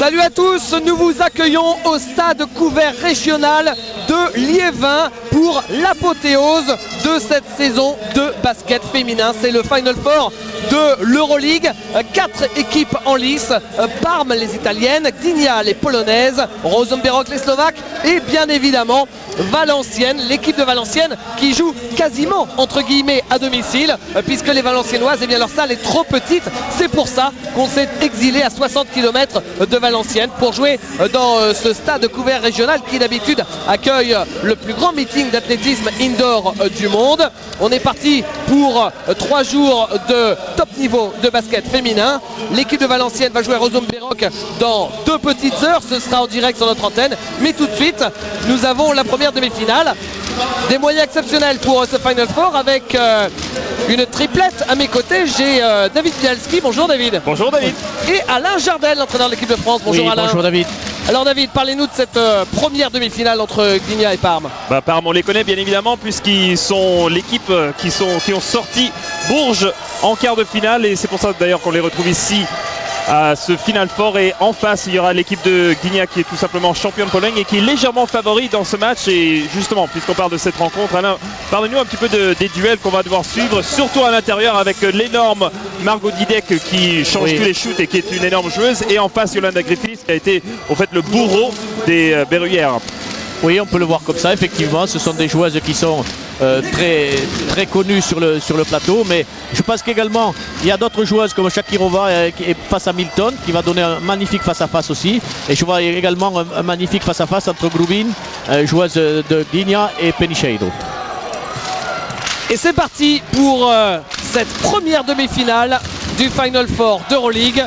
Salut à tous, nous vous accueillons au stade couvert régional de Liévin pour l'apothéose de cette saison de basket féminin. C'est le Final Four de l'Euroleague. 4 équipes en lice, Parme les italiennes, Gdynia les polonaises, Rosenberg les slovaques et bien évidemment Valenciennes, l'équipe de Valenciennes qui joue quasiment entre guillemets à domicile puisque les Valenciennoises, eh bien, leur salle est trop petite. C'est pour ça qu'on s'est exilé à 60 km de Valenciennes pour jouer dans ce stade couvert régional qui d'habitude accueille le plus grand meeting d'athlétisme indoor du monde. On est parti pour 3 jours de top niveau de basket féminin. L'équipe de Valenciennes va jouer à Rosenberg dans 2 petites heures. Ce sera en direct sur notre antenne. Mais tout de suite, nous avons la première demi-finale. Des moyens exceptionnels pour ce Final Four avec une triplette à mes côtés. J'ai David Bialski. Bonjour David. Bonjour David. Et Alain Jardel, l'entraîneur de l'équipe de France. Bonjour oui, Alain. Bonjour David. Alors David, parlez-nous de cette première demi-finale entre Gdynia et Parme. Parme, on les connaît bien évidemment puisqu'ils sont l'équipe qui ont sorti Bourges en quart de finale et c'est pour ça d'ailleurs qu'on les retrouve ici à ce Final Four. Et en face il y aura l'équipe de Gdynia qui est tout simplement championne de Pologne et qui est légèrement favori dans ce match. Et justement, puisqu'on parle de cette rencontre, Alain, parlez-nous un petit peu des duels qu'on va devoir suivre, surtout à l'intérieur avec l'énorme Margot Didek qui change tous les shoots et qui est une énorme joueuse, et en face Yolanda Griffiths qui a été au fait le bourreau des Berruyères. Oui, on peut le voir comme ça, effectivement. Ce sont des joueuses qui sont très connues sur le plateau. Mais je pense qu'également, il y a d'autres joueuses comme Shakirova face à Milton qui va donner un magnifique face-à-face aussi. Et je vois également un magnifique face-à-face entre Grubin, joueuse de Gdynia, et Penicheiro. Et c'est parti pour cette première demi-finale du Final Four d'Euroleague.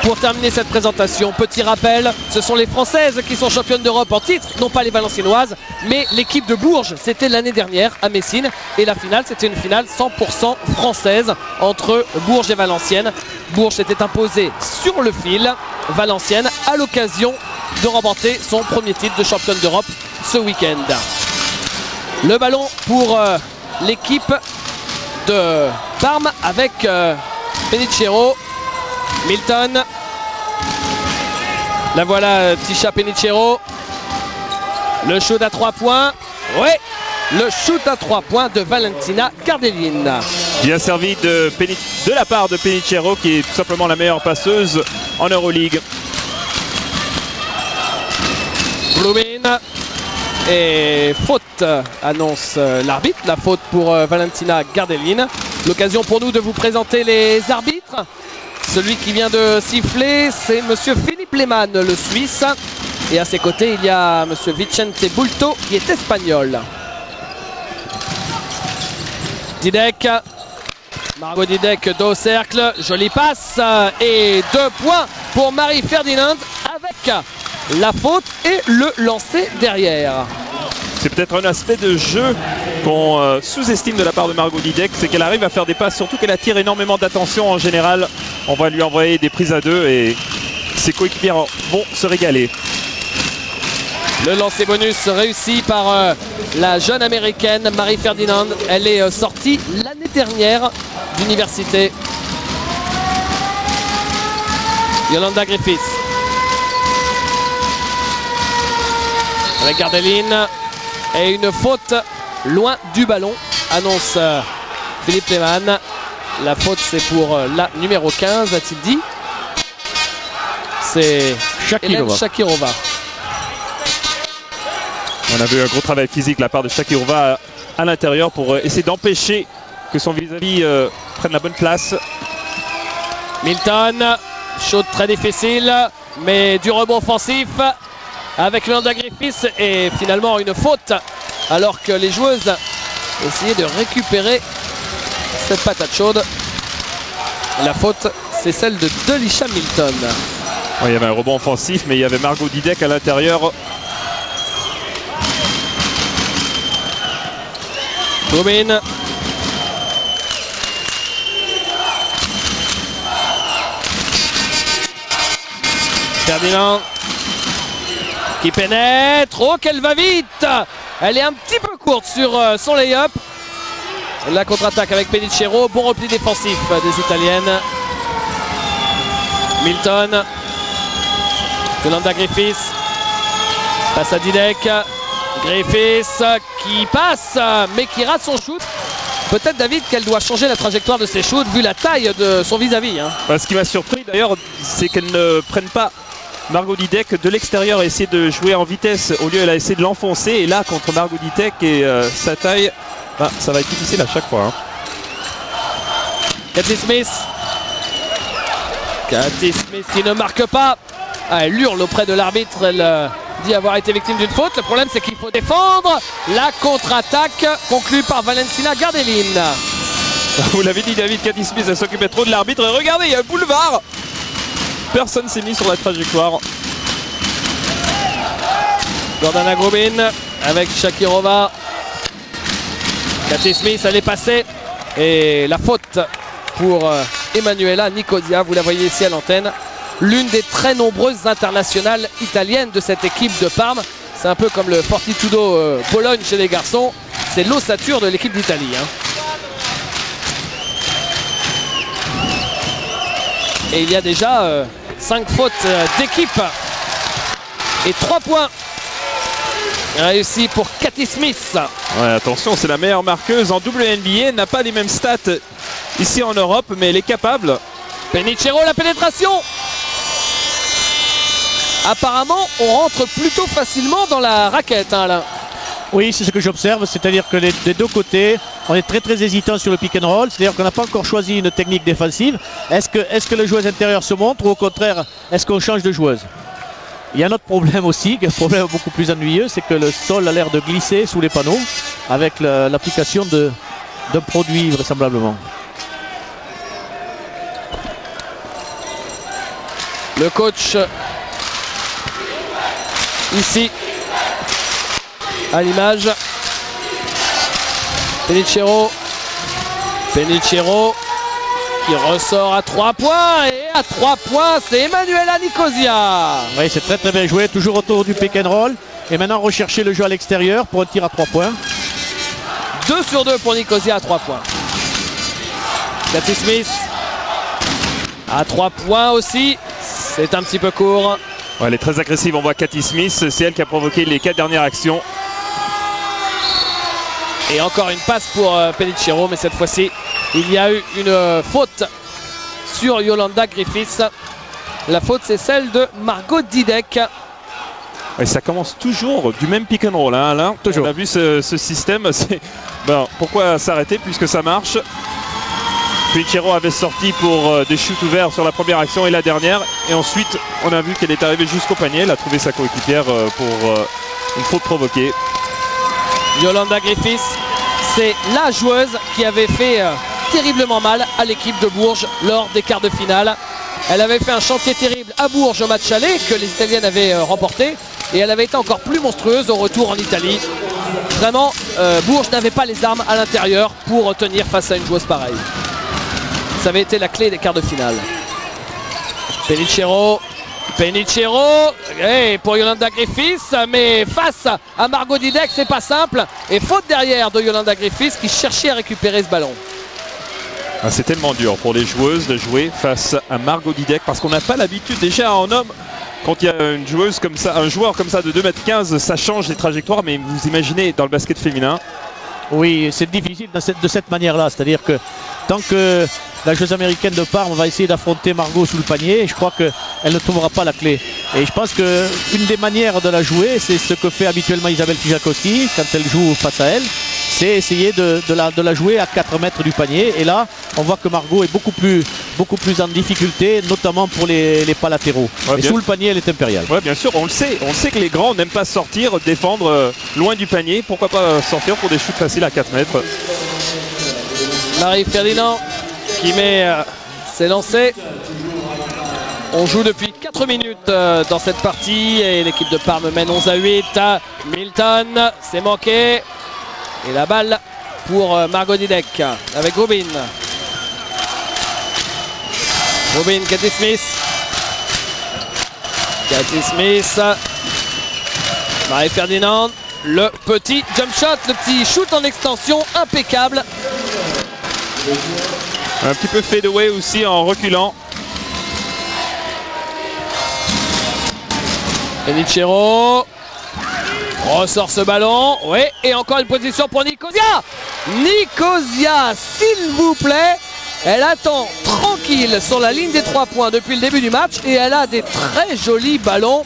Pour terminer cette présentation, petit rappel, ce sont les Françaises qui sont championnes d'Europe en titre, non pas les Valenciennoises, mais l'équipe de Bourges, c'était l'année dernière à Messine. Et la finale, c'était une finale 100% française entre Bourges et Valenciennes. Bourges s'était imposée sur le fil, Valenciennes à l'occasion de remporter son premier titre de championne d'Europe ce week-end. Le ballon pour l'équipe de Parme avec Penicheiro. Milton, la voilà, Tisha Penicheiro, le shoot à 3 points, ouais, le shoot à 3 points de Valentina Gardelin. Bien servi de la part de Penicheiro qui est tout simplement la meilleure passeuse en Euroleague. Blumine et faute, annonce l'arbitre, la faute pour Valentina Gardelin. L'occasion pour nous de vous présenter les arbitres. Celui qui vient de siffler, c'est monsieur Philippe Lehmann, le Suisse. Et à ses côtés, il y a monsieur Vicente Bulto, qui est espagnol. Didek. Margot Didek dos au cercle. Jolie passe. Et 2 points pour Marie Ferdinand avec la faute et le lancer derrière. C'est peut-être un aspect de jeu qu'on sous-estime de la part de Margot Didek, c'est qu'elle arrive à faire des passes, surtout qu'elle attire énormément d'attention en général. On va lui envoyer des prises à 2 et ses coéquipiers vont se régaler. Le lancer bonus réussi par la jeune américaine Marie Ferdinand. Elle est sortie l'année dernière d'université. Yolanda Griffiths. Avec Gardelin. Et une faute loin du ballon, annonce Philippe Lehmann. La faute, c'est pour la numéro 15, a-t-il dit. C'est Shakirova. On a vu un gros travail physique de la part de Shakirova à l'intérieur pour essayer d'empêcher que son vis-à-vis prenne la bonne place. Milton, shoot très difficile, mais du rebond offensif avec Yolanda Griffiths et finalement une faute alors que les joueuses essayaient de récupérer cette patate chaude. La faute, c'est celle de Delisha Milton. Ouais, il y avait un rebond offensif, mais il y avait Margot Didek à l'intérieur. Domine. Ferdinand qui pénètre. Oh, qu'elle va vite! Elle est un petit peu courte sur son lay-up. La contre-attaque avec Penicheiro. Bon repli défensif des Italiennes. Milton. Yolanda Griffiths passe à Didek. Griffiths qui passe mais qui rate son shoot. Peut-être David qu'elle doit changer la trajectoire de ses shoots vu la taille de son vis-à-vis. Ce qui m'a surpris d'ailleurs, c'est qu'elle ne prenne pas Margot Didek de l'extérieur et essayer de jouer en vitesse. Au lieu, elle a essayé de l'enfoncer. Et là, contre Margot Didek et sa taille, ça va être difficile à chaque fois. Cathy Smith. Cathy Smith qui ne marque pas. Elle hurle auprès de l'arbitre. Elle dit avoir été victime d'une faute. Le problème, c'est qu'il faut défendre. La contre-attaque conclue par Valentina Gardelin. Vous l'avez dit, David, Cathy Smith, elle s'occupait trop de l'arbitre. Et regardez, il y a un boulevard. Personne s'est mis sur la trajectoire. Gordana Grobin avec Shakirova. Cathy Smith, elle est passée. Et la faute pour Emanuela Nicosia. Vous la voyez ici à l'antenne. L'une des très nombreuses internationales italiennes de cette équipe de Parme. C'est un peu comme le Fortitudo Bologne chez les garçons. C'est l'ossature de l'équipe d'Italie. Et il y a déjà 5 fautes d'équipe. Et 3 points réussis pour Cathy Smith. Ouais, attention, c'est la meilleure marqueuse en WNBA. Elle n'a pas les mêmes stats ici en Europe, mais elle est capable. Penicero, la pénétration. Apparemment, on rentre plutôt facilement dans la raquette, Alain. Oui, c'est ce que j'observe, c'est-à-dire que des deux côtés, on est très hésitant sur le pick and roll, c'est-à-dire qu'on n'a pas encore choisi une technique défensive. Est-ce que le joueuse intérieure se montre ou au contraire, est-ce qu'on change de joueuse? Il y a un autre problème aussi, un problème beaucoup plus ennuyeux, c'est que le sol a l'air de glisser sous les panneaux avec l'application d'un produit vraisemblablement. Le coach ici à l'image. Penicero qui ressort à 3 points. Et à 3 points, c'est Emanuela Nicosia. Oui, c'est très bien joué. Toujours autour du pick and roll. Et maintenant, rechercher le jeu à l'extérieur pour un tir à 3 points. 2 sur 2 pour Nicosia à 3 points. Cathy Smith à 3 points aussi. C'est un petit peu court. Ouais, elle est très agressive. On voit Cathy Smith. C'est elle qui a provoqué les 4 dernières actions. Et encore une passe pour Penicero, mais cette fois-ci, il y a eu une faute sur Yolanda Griffiths. La faute, c'est celle de Margot Didek. Et ça commence toujours du même pick and roll, hein, Alain. Toujours. On a vu ce système. Pourquoi s'arrêter puisque ça marche? Penicero avait sorti pour des shoots ouverts sur la première action et la dernière. Et ensuite, on a vu qu'elle est arrivée jusqu'au panier. Elle a trouvé sa coéquipière pour une faute provoquée. Yolanda Griffiths, c'est la joueuse qui avait fait terriblement mal à l'équipe de Bourges lors des quarts de finale. Elle avait fait un chantier terrible à Bourges au match aller que les Italiennes avaient remporté. Et elle avait été encore plus monstrueuse au retour en Italie. Vraiment, Bourges n'avait pas les armes à l'intérieur pour tenir face à une joueuse pareille. Ça avait été la clé des quarts de finale. Penicero pour Yolanda Griffiths, mais face à Margot Didek, c'est pas simple. Et faute derrière de Yolanda Griffiths qui cherchait à récupérer ce ballon. C'est tellement dur pour les joueuses de jouer face à Margot Didek parce qu'on n'a pas l'habitude déjà en homme. Quand il y a une joueuse comme ça, un joueur comme ça de 2,15 m, ça change les trajectoires. Mais vous imaginez dans le basket féminin. Oui, c'est difficile de cette manière-là. C'est-à-dire que tant que la joueuse américaine de Parme va essayer d'affronter Margot sous le panier, je crois qu'elle ne trouvera pas la clé. Et je pense qu'une des manières de la jouer, c'est ce que fait habituellement Isabelle Fijakowski quand elle joue face à elle. C'est essayer de la jouer à 4 mètres du panier. Et là, on voit que Margot est beaucoup plus en difficulté, notamment pour les pas latéraux. Ouais, et sous le panier, elle est impériale. Oui, bien sûr, on le sait. On sait que les grands n'aiment pas sortir, défendre loin du panier. Pourquoi pas sortir pour des shoots faciles à 4 mètres. Marie Ferdinand qui met ses lancers. On joue depuis 4 minutes dans cette partie et l'équipe de Parme mène 11-8 à Milton. C'est manqué. Et la balle pour Margot Didek avec Robin. Cathy Smith. Marie Ferdinand. Le petit jump shot, le petit shoot en extension impeccable. Un petit peu fadeaway aussi en reculant. Penichero ressort ce ballon. Oui, et encore une position pour Nicosia. Nicosia, s'il vous plaît. Elle attend tranquille sur la ligne des 3 points depuis le début du match et elle a des très jolis ballons.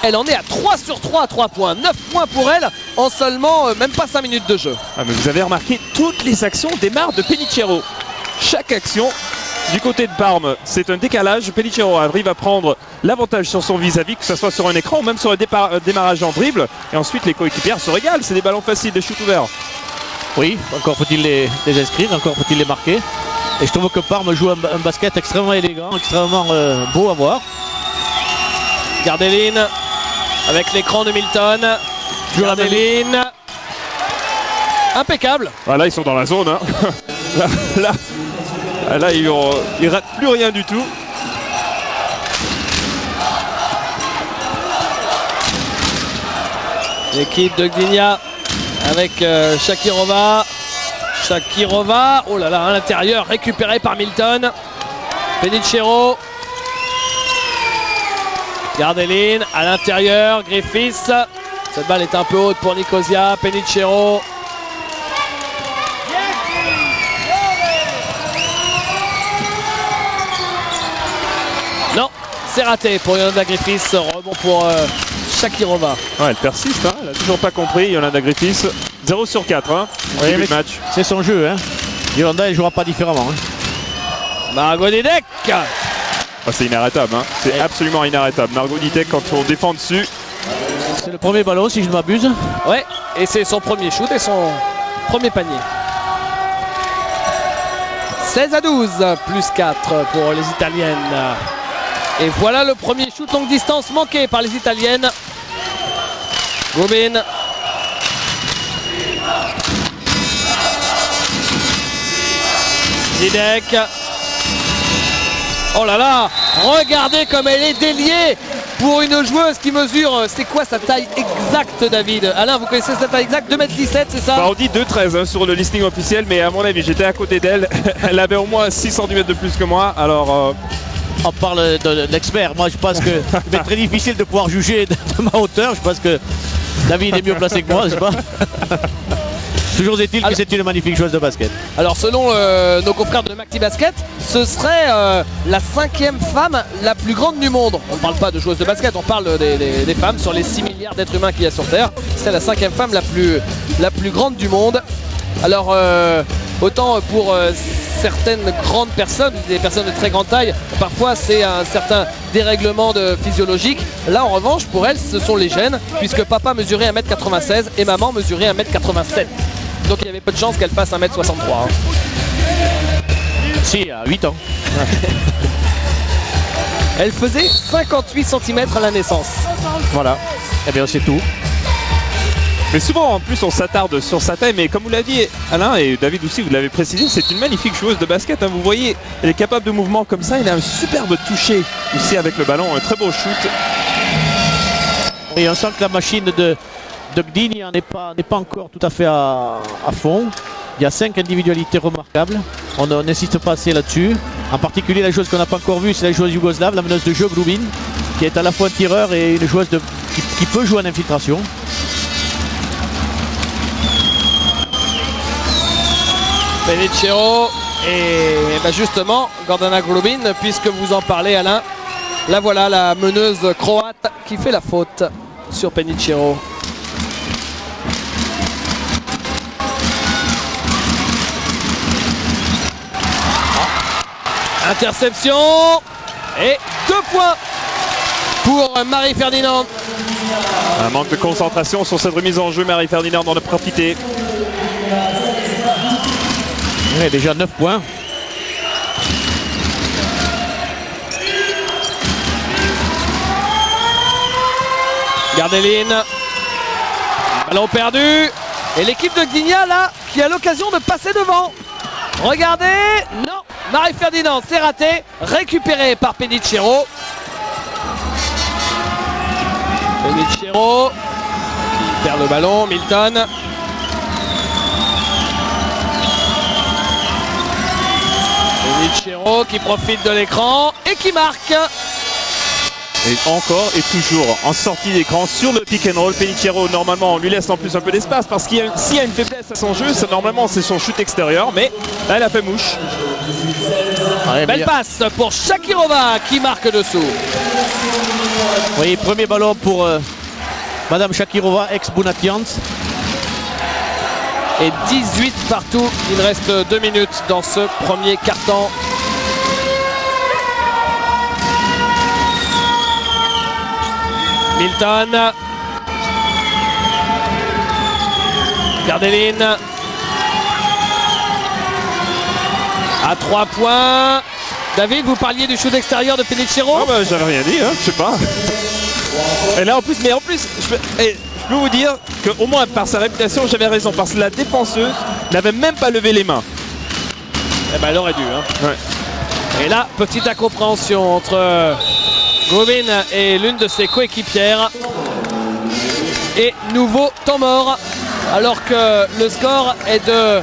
Elle en est à 3 sur 3 à 3 points. 9 points pour elle en seulement même pas 5 minutes de jeu. Ah, mais vous avez remarqué, toutes les actions démarrent de Penichero. Chaque action du côté de Parme, c'est un décalage. Penichero arrive à prendre l'avantage sur son vis-à-vis, que ce soit sur un écran ou même sur un démarrage en dribble. Et ensuite, les coéquipières se régalent. C'est des ballons faciles, des shoots ouverts. Oui, encore faut-il les inscrire, encore faut-il les marquer. Et je trouve que Parme joue un basket extrêmement élégant, extrêmement beau à voir. Gardeline avec l'écran de Milton. Gardeline. Impeccable. Voilà, ils sont dans la zone. Hein. là ils ratent plus rien du tout. L'équipe de Gdynia avec Shakirova. Shakirova, oh là là, à l'intérieur, récupéré par Milton. Penichero. Gardeline, à l'intérieur, Griffiths. Cette balle est un peu haute pour Nicosia. Penichero. Non, c'est raté pour Yolanda Griffiths. Rebond pour Shakirova. Ouais, elle persiste, hein. Elle n'a toujours pas compris. Yolanda Griffiths, 0 sur 4 hein, oui, début de match. C'est son jeu. Hein. Yolanda, elle ne jouera pas différemment. Hein. Margot Didek. Oh, c'est inarrêtable. Hein. C'est absolument inarrêtable. Margot Didek, quand on défend dessus. C'est le premier ballon, si je ne m'abuse. Ouais, et c'est son premier shoot et son premier panier. 16-12, plus 4 pour les Italiennes. Et voilà le premier shoot longue distance manqué par les Italiennes. Gobin. Didek. Oh là là, regardez comme elle est déliée pour une joueuse qui mesure, c'est quoi sa taille exacte, David? Alain, vous connaissez sa taille exacte? 2,17 m, c'est ça? Bah, on dit 2,13 hein, sur le listing officiel, mais à mon avis, j'étais à côté d'elle. Elle avait au moins 6 cm de plus que moi, alors... On parle d'expert. Moi, je pense que c'est très difficile de pouvoir juger de ma hauteur. Je pense que David est mieux placé que moi, n'est-ce pas? Toujours est-il que c'est une magnifique joueuse de basket. Alors selon nos confrères de Macti Basket, ce serait la 5e femme la plus grande du monde. On ne parle pas de joueuse de basket, on parle des femmes sur les 6 milliards d'êtres humains qu'il y a sur Terre. C'est la 5e femme la plus grande du monde. Alors autant pour certaines grandes personnes, des personnes de très grande taille, parfois c'est un certain dérèglement physiologique. Là en revanche pour elles ce sont les gènes, puisque papa mesurait 1m96 et maman mesurait 1m87. Donc il y avait peu de chance qu'elle fasse 1m63. Hein. Si, à 8 ans. Elle faisait 58 cm à la naissance. Voilà, et bien c'est tout. Mais souvent en plus on s'attarde sur sa taille, mais comme vous l'avez dit Alain et David aussi, vous l'avez précisé, c'est une magnifique joueuse de basket. Hein. Vous voyez, elle est capable de mouvements comme ça, elle a un superbe toucher aussi avec le ballon, un très beau shoot. Et on sent que la machine de Gdynia n'est pas encore tout à fait à fond. Il y a 5 individualités remarquables. On n'insiste pas assez là-dessus. En particulier, la joueuse qu'on n'a pas encore vue, c'est la joueuse yougoslave, la meneuse de jeu Glubin, qui est à la fois un tireur et une joueuse qui peut jouer en infiltration. Penichero et ben justement Gordana Glubin, puisque vous en parlez Alain. Là voilà la meneuse croate qui fait la faute sur Penichero. Interception et 2 points pour Marie-Ferdinand. Un manque de concentration sur cette remise en jeu, Marie-Ferdinand en a profité. Ouais, déjà 9 points. Gardeline. Ballon perdu. Et l'équipe de Gdynia là qui a l'occasion de passer devant. Regardez. Non. Marie-Ferdinand, c'est raté. Récupéré par Penichero. Penichero qui perd le ballon. Milton. Penichero qui profite de l'écran et qui marque. Et encore et toujours en sortie d'écran sur le pick and roll. Penicero, normalement, on lui laisse en plus un peu d'espace parce qu'il s'il y a une faiblesse à son jeu, normalement c'est son shoot extérieur, mais là elle a fait mouche. Belle passe pour Shakirova qui marque dessous. Oui, premier ballon pour Madame Shakirova, ex-Bounatians. Et 18 partout. Il reste 2 minutes dans ce premier quart-temps. Milton. Gardeline. À 3 points. David, vous parliez du shoot extérieur de Penicero. Ah bah j'avais rien dit, hein, je sais pas. Et là en plus, je peux vous dire qu'au moins par sa réputation, j'avais raison. Parce que la défenseuse n'avait même pas levé les mains. Eh ben elle aurait dû. Hein. Ouais. Et là, petite incompréhension entre Grubin et l'une de ses coéquipières. Et nouveau temps mort. Alors que le score est de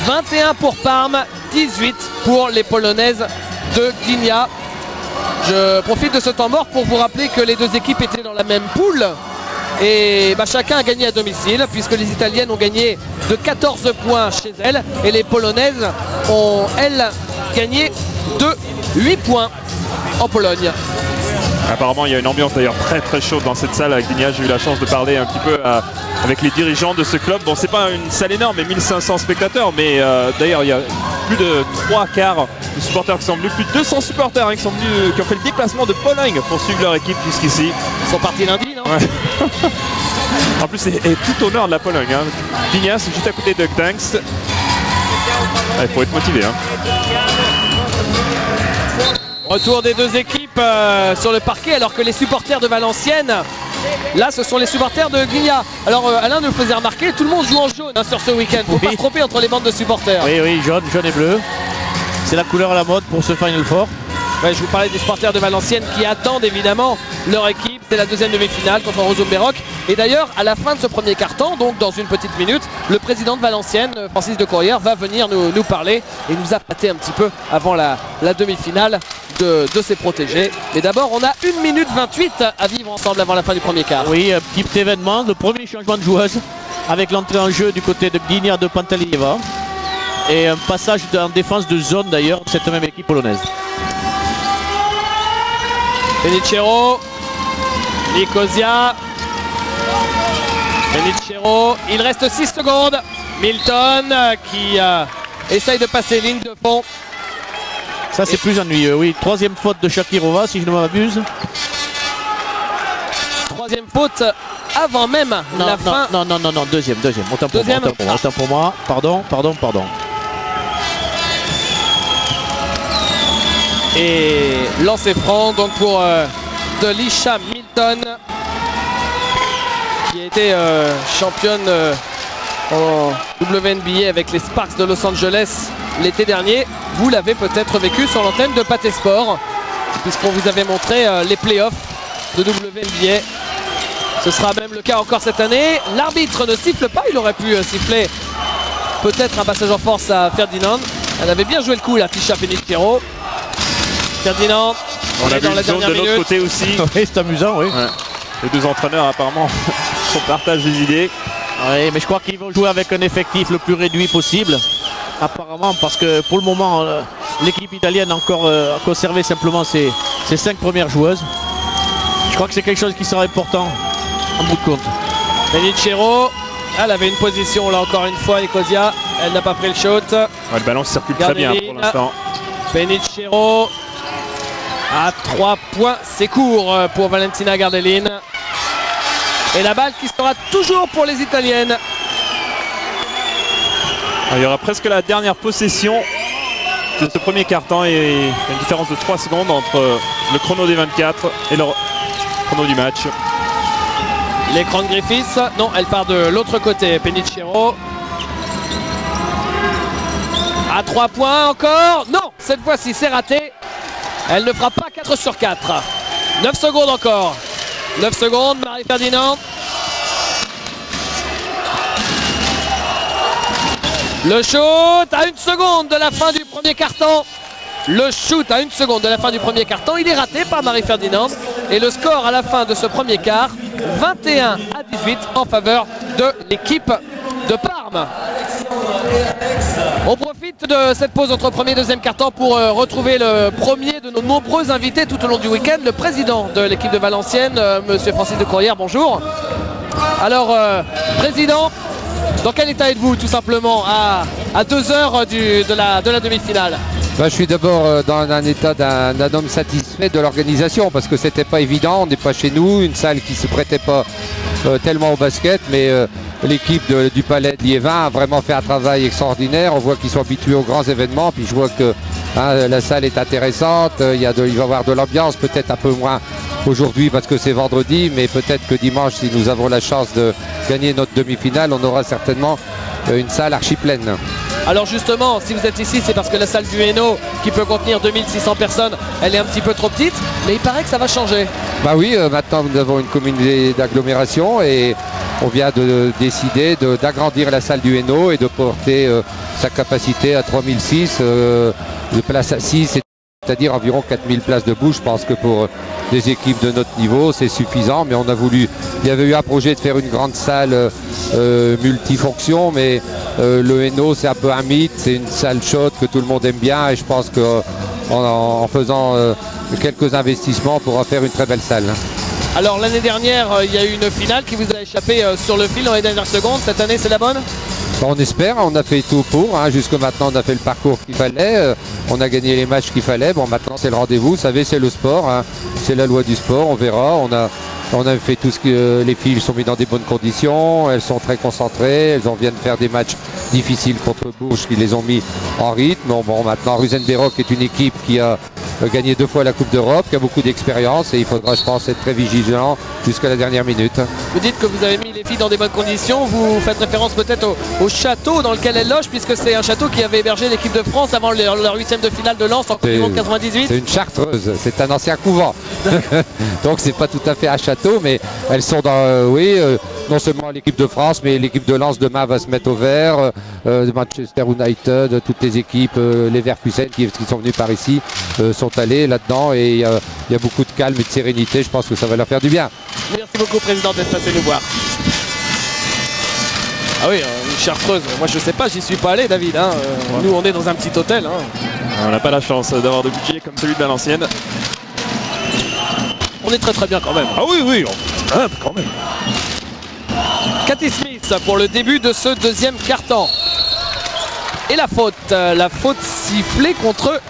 21 pour Parme, 18 pour les Polonaises de Gdynia. Je profite de ce temps mort pour vous rappeler que les deux équipes étaient dans la même poule. Et chacun a gagné à domicile puisque les Italiennes ont gagné de 14 points chez elles. Et les Polonaises ont, elles, gagné de 8 points en Pologne. Apparemment il y a une ambiance d'ailleurs très chaude dans cette salle à Gdynia. J'ai eu la chance de parler un petit peu avec les dirigeants de ce club. Bon, c'est pas une salle énorme, mais 1500 spectateurs, mais d'ailleurs il y a plus de 3/4 de supporters qui sont venus, plus de 200 supporters qui sont venus, qui ont fait le déplacement de Pologne pour suivre leur équipe jusqu'ici. Ils sont partis lundi, non? Ouais. En plus c'est tout au nord de la Pologne, hein. Gdynia, c'est juste à côté de Gdańsk. Il faut être motivé, hein. Retour des deux équipes sur le parquet alors que les supporters de Valenciennes, là ce sont les supporters de Gdynia. Alors Alain nous faisait remarquer, tout le monde joue en jaune sur ce week-end. Faut pas se tromper entre les bandes de supporters. Oui, jaune et bleu. C'est la couleur à la mode pour ce Final Four. Ouais, je vous parlais des supporters de Valenciennes qui attendent évidemment leur équipe. C'est la deuxième demi-finale contre Rosenberg. Et d'ailleurs, à la fin de ce premier quart-temps, donc dans une petite minute, le président de Valenciennes, Francis de Courrières, va venir nous parler et nous appâter un petit peu avant la demi-finale de ses protégés. Mais d'abord, on a 1 minute 28 à vivre ensemble avant la fin du premier quart. Oui, petit événement, le premier changement de joueuse avec l'entrée en jeu du côté de Gdynia de Pantelieva. Et un passage en défense de zone d'ailleurs de cette même équipe polonaise. Penicero, Nicosia, Penicero, il reste 6 secondes. Milton qui essaye de passer ligne de fond. Ça c'est plus ennuyeux, oui. Troisième faute de Shakirova si je ne m'abuse. Troisième faute avant même la fin. Non, deuxième. Autant pour moi. Pardon. Et lancer franc donc pour de Lisha Milton qui a été championne en WNBA avec les Sparks de Los Angeles l'été dernier. Vous l'avez peut-être vécu sur l'antenne de Pathé Sport puisqu'on vous avait montré les playoffs de WNBA. Ce sera même le cas encore cette année. L'arbitre ne siffle pas, il aurait pu siffler peut-être un passage en force à Ferdinand. Elle avait bien joué le coup la Tisha Penicero. Ferdinand, on a dans la dernière minute. De l'autre côté aussi. Oui, c'est amusant, oui. Ouais. Les deux entraîneurs apparemment sont partagent des idées. Oui, mais je crois qu'ils vont jouer avec un effectif le plus réduit possible. Apparemment, parce que pour le moment, l'équipe italienne a encore conservé simplement ses 5 premières joueuses. Je crois que c'est quelque chose qui sera important en bout de compte. Penicero, elle avait une position là encore une fois, Nicosia. Elle n'a pas pris le shoot. Ouais, le ballon circule très bien pour l'instant. Penicero à 3 points, c'est court pour Valentina Gardeline. Et la balle qui sera toujours pour les Italiennes. Il y aura presque la dernière possession de ce premier quart-temps et il y a une différence de 3 secondes entre le chrono des 24 et le chrono du match. L'écran de Griffiths, non, elle part de l'autre côté. Penicero à 3 points encore. Non, cette fois-ci c'est raté. Elle ne fera pas 4 sur 4. 9 secondes encore. 9 secondes, Marie-Ferdinand. Le shoot à 1 seconde de la fin du premier quart-temps. Le shoot à 1 seconde de la fin du premier quart-temps, il est raté par Marie-Ferdinand. Et le score à la fin de ce premier quart, 21 à 18 en faveur de l'équipe de Parme. On profite de cette pause entre premier et deuxième quart-temps pour retrouver le premier de nos nombreux invités tout au long du week-end, le président de l'équipe de Valenciennes, monsieur Francis de Courrières, bonjour. Alors, président, dans quel état êtes-vous tout simplement à 2 heures de la demi-finale? Je suis d'abord dans un état d'un homme satisfait de l'organisation parce que c'était pas évident, on n'est pas chez nous, une salle qui se prêtait pas tellement au basket, mais l'équipe du Palais de Liévin a vraiment fait un travail extraordinaire. On voit qu'ils sont habitués aux grands événements, puis je vois que la salle est intéressante, il va y avoir de l'ambiance, peut-être un peu moins aujourd'hui parce que c'est vendredi, mais peut-être que dimanche, si nous avons la chance de gagner notre demi-finale, on aura certainement une salle archi pleine. Alors justement, si vous êtes ici, c'est parce que la salle du Hainaut, qui peut contenir 2600 personnes, elle est un petit peu trop petite, mais il paraît que ça va changer. Bah oui, maintenant nous avons une communauté d'agglomération et on vient de décider d'agrandir la salle du Hainaut et de porter sa capacité à 3006, de places assises, c'est-à-dire environ 4000 places debout. Je pense que pour des équipes de notre niveau, c'est suffisant, mais on a voulu, il y avait eu un projet de faire une grande salle multifonction, mais le Hainaut c'est un peu un mythe, c'est une salle chaude que tout le monde aime bien et je pense qu'en faisant quelques investissements, on pourra faire une très belle salle. Alors l'année dernière, il y a eu une finale qui vous a échappé sur le fil dans les dernières secondes. Cette année, c'est la bonne? On espère, on a fait tout pour. Jusque maintenant, on a fait le parcours qu'il fallait. On a gagné les matchs qu'il fallait. Bon, maintenant, c'est le rendez-vous. Vous savez, c'est le sport. C'est la loi du sport. On verra. On a fait tout ce que les filles sont mises dans des bonnes conditions. Elles sont très concentrées. Elles viennent faire des matchs difficiles contre Bourges qui les ont mis en rythme. Bon, maintenant, Ruzenberok est une équipe qui a gagné 2 fois la Coupe d'Europe, qui a beaucoup d'expérience et il faudra, je pense, être très vigilant jusqu'à la dernière minute. Vous dites que vous avez mis les filles dans des bonnes conditions. Vous faites référence peut-être au château dans lequel elles logent, puisque c'est un château qui avait hébergé l'équipe de France avant leur 8e de finale de Lens en Coupe du Monde 98. C'est une chartreuse, c'est un ancien couvent. Donc c'est pas tout à fait un château, mais elles sont dans, non seulement l'équipe de France, mais l'équipe de Lens demain va se mettre au vert. Manchester United, toutes les équipes, les Leverkusen qui sont venus par ici sont allés là-dedans et il y a beaucoup de calme et de sérénité. Je pense que ça va leur faire du bien. Merci beaucoup, président, d'être passé nous voir. Ah oui, une chartreuse. Moi, je sais pas, j'y suis pas allé, David. Nous, on est dans un petit hôtel. On n'a pas la chance d'avoir de budget comme celui de Valenciennes. On est très très bien quand même. Ah oui, quand même. Cathy Smith pour le début de ce deuxième quart-temps. Et la faute sifflée contre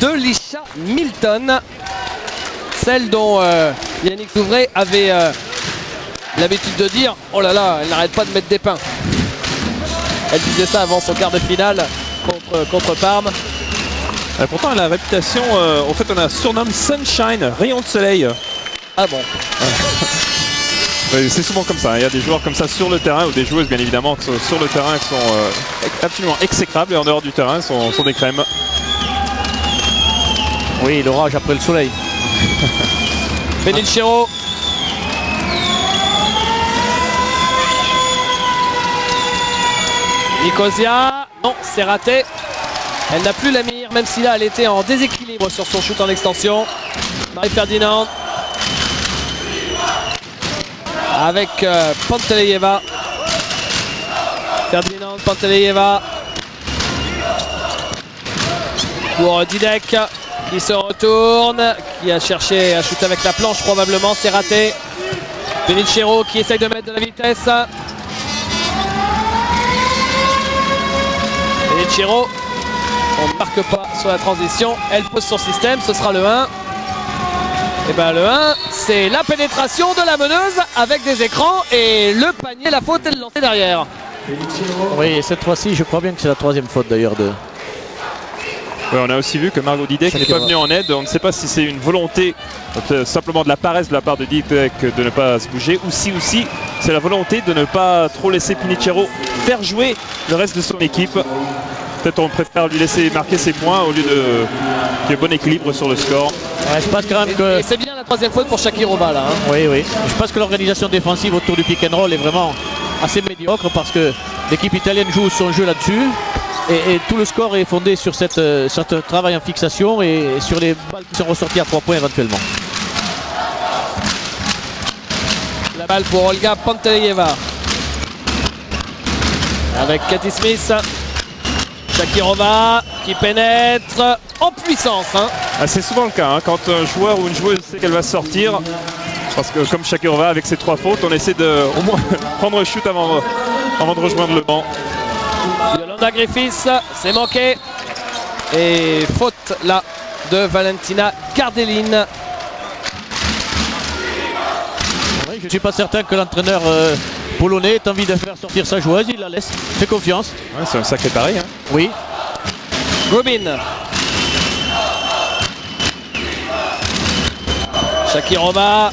Delisha Milton. Celle dont Yannick Louvray avait l'habitude de dire « Oh là là, elle n'arrête pas de mettre des pains ». Elle disait ça avant son quart de finale contre Parme. Pourtant, elle a la réputation, en fait, on a surnommé Sunshine, rayon de soleil. Ah bon. C'est souvent comme ça, il y a des joueurs comme ça sur le terrain, ou des joueuses bien évidemment qui sont sur le terrain qui sont absolument exécrables, et en dehors du terrain sont des crèmes. Oui, l'orage après le soleil. Benicero. Nicosia, non, c'est raté. Elle n'a plus la mire, même si là elle était en déséquilibre sur son shoot en extension. Marie-Ferdinand avec Pantelejeva. Ferdinand, Pantelejeva pour Didek qui se retourne, qui a cherché à shooter avec la planche probablement, c'est raté. Benicero qui essaye de mettre de la vitesse. Benicero, on ne marque pas sur la transition, elle pose son système, ce sera le 1. Et bien le 1, c'est la pénétration de la meneuse avec des écrans et le panier, la faute et le lancer derrière. Oui, et cette fois-ci, je crois bien que c'est la 3e faute d'ailleurs de... Ouais, on a aussi vu que Margot Didek n'est pas venue en aide. On ne sait pas si c'est une volonté simplement de la paresse de la part de Didek de ne pas se bouger, ou si c'est la volonté de ne pas trop laisser Pinicero faire jouer le reste de son équipe. Peut-être on préfère lui laisser marquer ses points au lieu de qu'il y ait bon équilibre sur le score. Ouais, je pense quand même que... C'est bien la 3e faute pour Shakirova là. Oui. Je pense que l'organisation défensive autour du pick and roll est vraiment assez médiocre parce que l'équipe italienne joue son jeu là-dessus. Et tout le score est fondé sur ce travail en fixation et sur les balles qui sont ressorties à 3 points éventuellement. La balle pour Olga Panteleyeva. Avec Cathy Smith. Shakirova qui pénètre en puissance. C'est souvent le cas quand un joueur ou une joueuse sait qu'elle va sortir. Parce que comme Shakirova avec ses 3 fautes, on essaie de au moins prendre le shoot avant de rejoindre le banc. Yolanda Griffiths, c'est manqué. Et faute là de Valentina Gardeline. Oui, je ne suis pas certain que l'entraîneur polonais ait envie de faire sortir sa joueuse. Il la laisse. Fait confiance. Ouais, c'est un sacré pari. Oui. Rubin. Shakirova.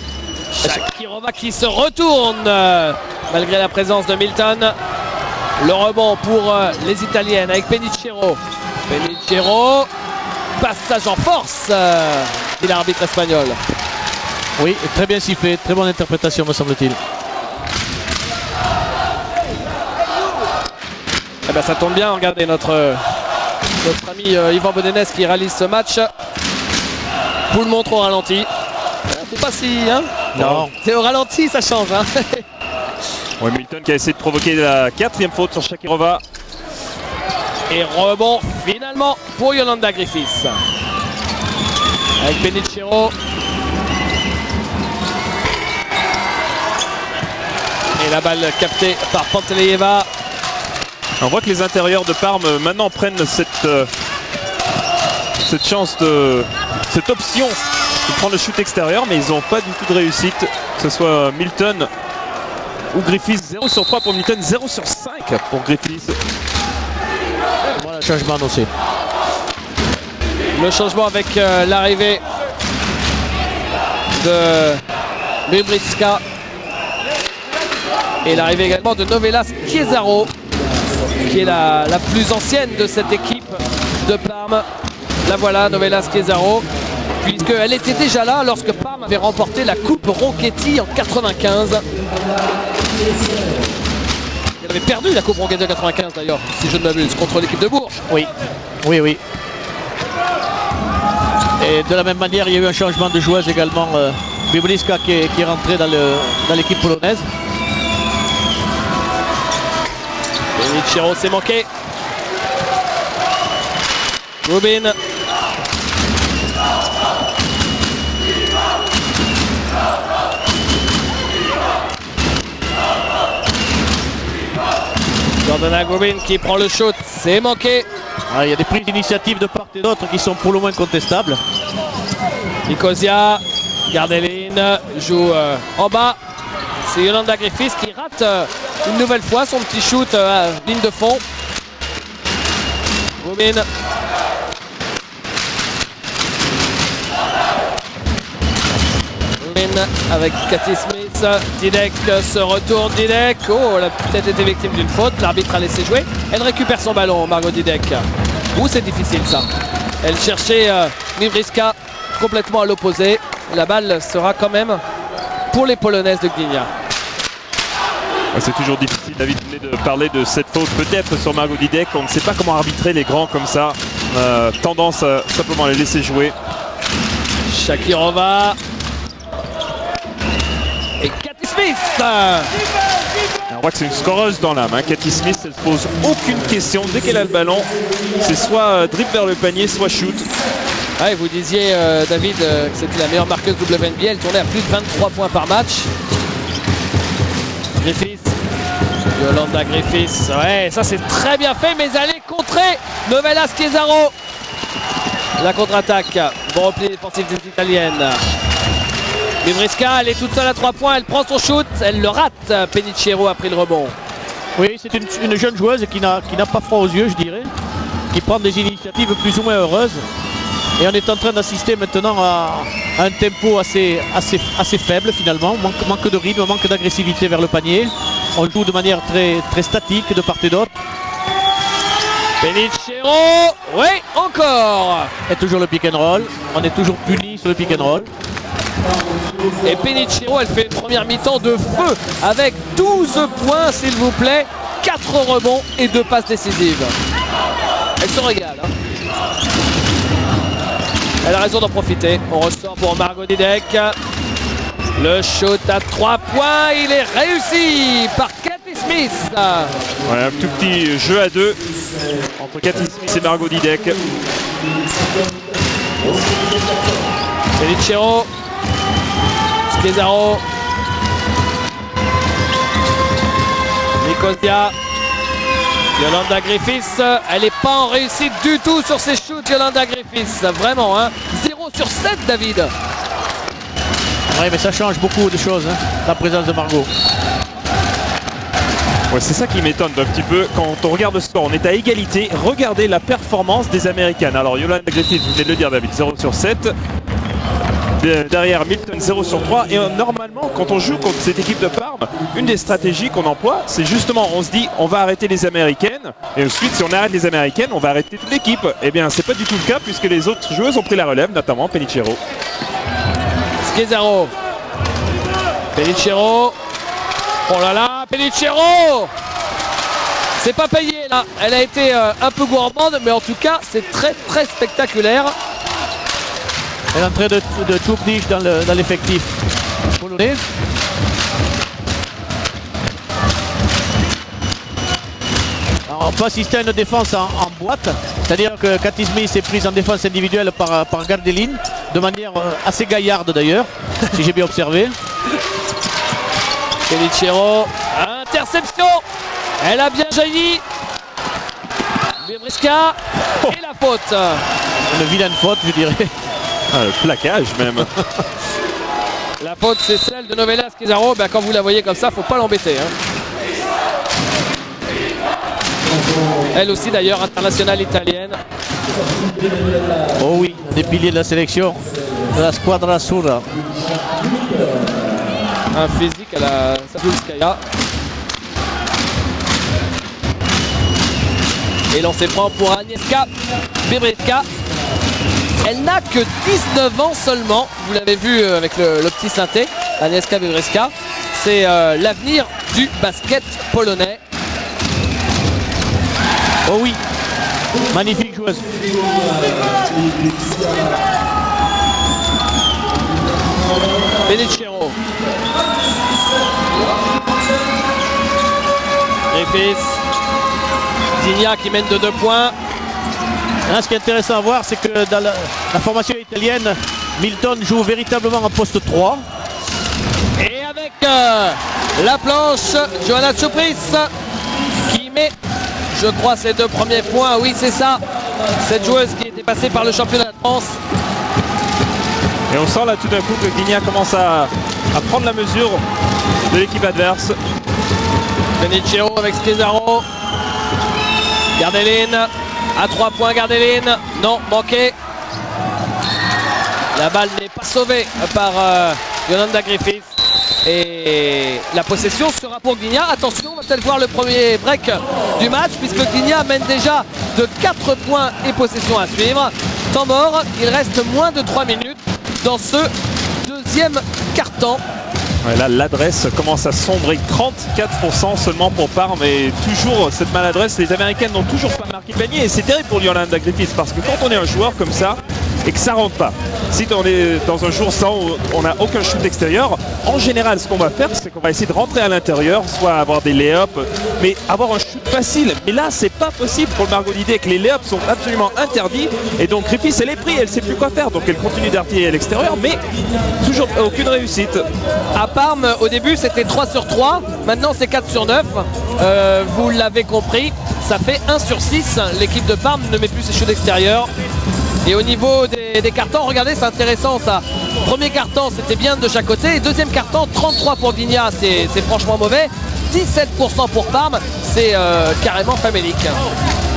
Shakirova qui se retourne malgré la présence de Milton. Le rebond pour les Italiennes avec Penicero. Penicero. Passage en force. Et l'arbitre espagnol. Oui, très bien sifflé. Très bonne interprétation me semble-t-il. Eh ben, ça tombe bien. Regardez notre ami Yvan Bedenès qui réalise ce match. Vous le montre au ralenti. C'est pas si... Non. C'est au ralenti, ça change. Ouais, Milton qui a essayé de provoquer la 4e faute sur Shakirova. Et rebond finalement pour Yolanda Griffiths. Avec Penicero. Et la balle captée par Panteleyeva. On voit que les intérieurs de Parme maintenant prennent cette chance cette option de prendre le shoot extérieur, mais ils n'ont pas du tout de réussite, que ce soit Milton ou Griffiths. 0 sur 3 pour Milton, 0 sur 5 pour Griffiths. Voilà le changement annoncé. Le changement avec l'arrivée de Bibriska et l'arrivée également de Novella Chiesaro, qui est la plus ancienne de cette équipe de Parme. La voilà, Novella Chiesaro, puisqu'elle était déjà là lorsque Parme avait remporté la Coupe Ronchetti en 95. Elle avait perdu la Coupe Ronchetti en 95 d'ailleurs, si je ne m'abuse, contre l'équipe de Bourges. Oui, oui, oui. Et de la même manière, il y a eu un changement de joueuse également. Bibliska qui est rentré dans l'équipe polonaise. Penicero s'est manqué. Rubin. Jordana Rubin qui prend le shoot, c'est manqué. Ah, il y a des prises d'initiative de part et d'autre qui sont pour le moins contestables. Nicosia, Gardeline joue en bas. C'est Yolanda Griffiths qui rate une nouvelle fois son petit shoot à ligne de fond. Rubin. Rubin avec Cathy Smith. Didek se retourne. Didek. Oh, elle a peut-être été victime d'une faute. L'arbitre a laissé jouer. Elle récupère son ballon, Margot Didek. C'est difficile ça. Elle cherchait Mivriska complètement à l'opposé. La balle sera quand même pour les Polonaises de Gdynia. C'est toujours difficile. David venait de parler de cette faute peut-être sur Margot Didek. On ne sait pas comment arbitrer les grands comme ça. Tendance à simplement les laisser jouer. Shakirova. Et Cathy Smith. On voit que c'est une scoreuse dans l'âme. Cathy Smith, elle ne se pose aucune question. Dès qu'elle a le ballon, c'est soit dribble vers le panier, soit shoot. Ouais, vous disiez, David, que c'était la meilleure marqueuse WNBA. Elle tournait à plus de 23 points par match. Griffiths. Yolanda Griffiths. Ouais, ça c'est très bien fait, mais elle est contrée. Novella Chiesaro. La contre-attaque. Bon repli défensif des Italiennes. Bibriska, elle est toute seule à 3 points. Elle prend son shoot. Elle le rate. Penicero a pris le rebond. Oui, c'est une jeune joueuse qui n'a pas froid aux yeux, je dirais. Qui prend des initiatives plus ou moins heureuses. Et on est en train d'assister maintenant à un tempo assez faible finalement. Manque de rythme, manque d'agressivité vers le panier. On joue de manière très statique de part et d'autre. Penicero, oui, encore. Et toujours le pick and roll. On est toujours puni sur le pick and roll. Et Penicero, elle fait une première mi-temps de feu avec 12 points s'il vous plaît, 4 rebonds et 2 passes décisives. Elle se régale. Hein. Elle a raison d'en profiter. On ressort pour Margot Didek. Le shoot à 3 points, il est réussi par Cathy Smith. Ouais, un tout petit jeu à 2 entre Cathy Smith et Margot Didek. Pellicero, Schiesaro, Nicosia, Yolanda Griffiths. Elle n'est pas en réussite du tout sur ses shoots, Yolanda Griffiths. Vraiment, hein. 0 sur 7, David. Oui, mais ça change beaucoup de choses, hein, la présence de Margot. Ouais, c'est ça qui m'étonne un petit peu. Quand on regarde le score, on est à égalité. Regardez la performance des Américaines. Alors, Yolanda Griffiths, vous venez de le dire, David, 0 sur 7. Derrière Milton, 0 sur 3. Et normalement, quand on joue contre cette équipe de Parme, une des stratégies qu'on emploie, c'est justement, on se dit, on va arrêter les Américaines. Et ensuite, si on arrête les Américaines, on va arrêter toute l'équipe. Eh bien, c'est pas du tout le cas, puisque les autres joueuses ont pris la relève, notamment Pellicero. Schiesaro, Pellicero, oh là là, Pellicero, c'est pas payé là, elle a été un peu gourmande, mais en tout cas c'est très très spectaculaire. Elle est en train de tout niche dans l'effectif polonais. Alors, on peut assister à une défense en boîte, c'est-à-dire que Cathy Smith est prise en défense individuelle par Gardeline, de manière assez gaillarde d'ailleurs, si j'ai bien observé. Pellicero, interception, elle a bien jailli. Biebriska et la faute. Une vilaine faute, je dirais. Ah, le plaquage même. La faute, c'est celle de Novella Schiesaro. Ben, quand vous la voyez comme ça, faut pas l'embêter. Hein. Elle aussi d'ailleurs internationale italienne. Oh oui, des piliers de la sélection de la Squadra Azzurra. Un physique à la Sapulskaya. Et lancé franc pour Agnieszka Biebriska. Elle n'a que 19 ans seulement. Vous l'avez vu avec le petit synthé. Agnieszka Biebriska. C'est l'avenir du basket polonais. Oh oui, magnifique joueuse. Pellicero. Griffiths. Digna qui mène de 2 points. Là, ce qui est intéressant à voir, c'est que dans la formation italienne, Milton joue véritablement en poste 3. Et avec la planche, Johanna Tsouprys qui met, je crois, ses 2 premiers points. Oui, c'est ça. Cette joueuse qui était passée par le championnat de France. Et on sent là tout d'un coup que Digna commence à prendre la mesure de l'équipe adverse. Pellicero avec Schiesaro. Gardeline à 3 points. Gardeline, non, manqué. La balle n'est pas sauvée par Yolanda Griffiths. Et la possession sera pour Gdynia. Attention, on va peut-être voir le premier break du match puisque Gdynia mène déjà de 4 points et possession à suivre. Temps mort, il reste moins de 3 minutes dans ce deuxième quart-temps. Ouais, là, l'adresse commence à sombrer. 34% seulement pour Parme. Et toujours cette maladresse. Les Américaines n'ont toujours pas marqué le panier. Et c'est terrible pour Yolanda Griffiths parce que quand on est un joueur comme ça et que ça rentre pas, si on est dans un jour sans on n'a aucun shoot extérieur, en général, ce qu'on va faire, c'est qu'on va essayer de rentrer à l'intérieur, soit avoir des lay-ups, mais avoir un shoot facile. Mais là, c'est pas possible pour le Margot Didek. Les lay-ups sont absolument interdits. Et donc, Griffiths, elle est prise, elle sait plus quoi faire. Donc, elle continue d'artiller à l'extérieur, mais toujours aucune réussite. À Parme, au début, c'était 3 sur 3. Maintenant, c'est 4 sur 9. Vous l'avez compris, ça fait 1 sur 6. L'équipe de Parme ne met plus ses shoots extérieurs. Et au niveau des cartons, regardez, c'est intéressant ça. Premier carton, c'était bien de chaque côté. Et deuxième carton, 33 pour Gdynia, c'est franchement mauvais. 17% pour Parme, c'est carrément famélique.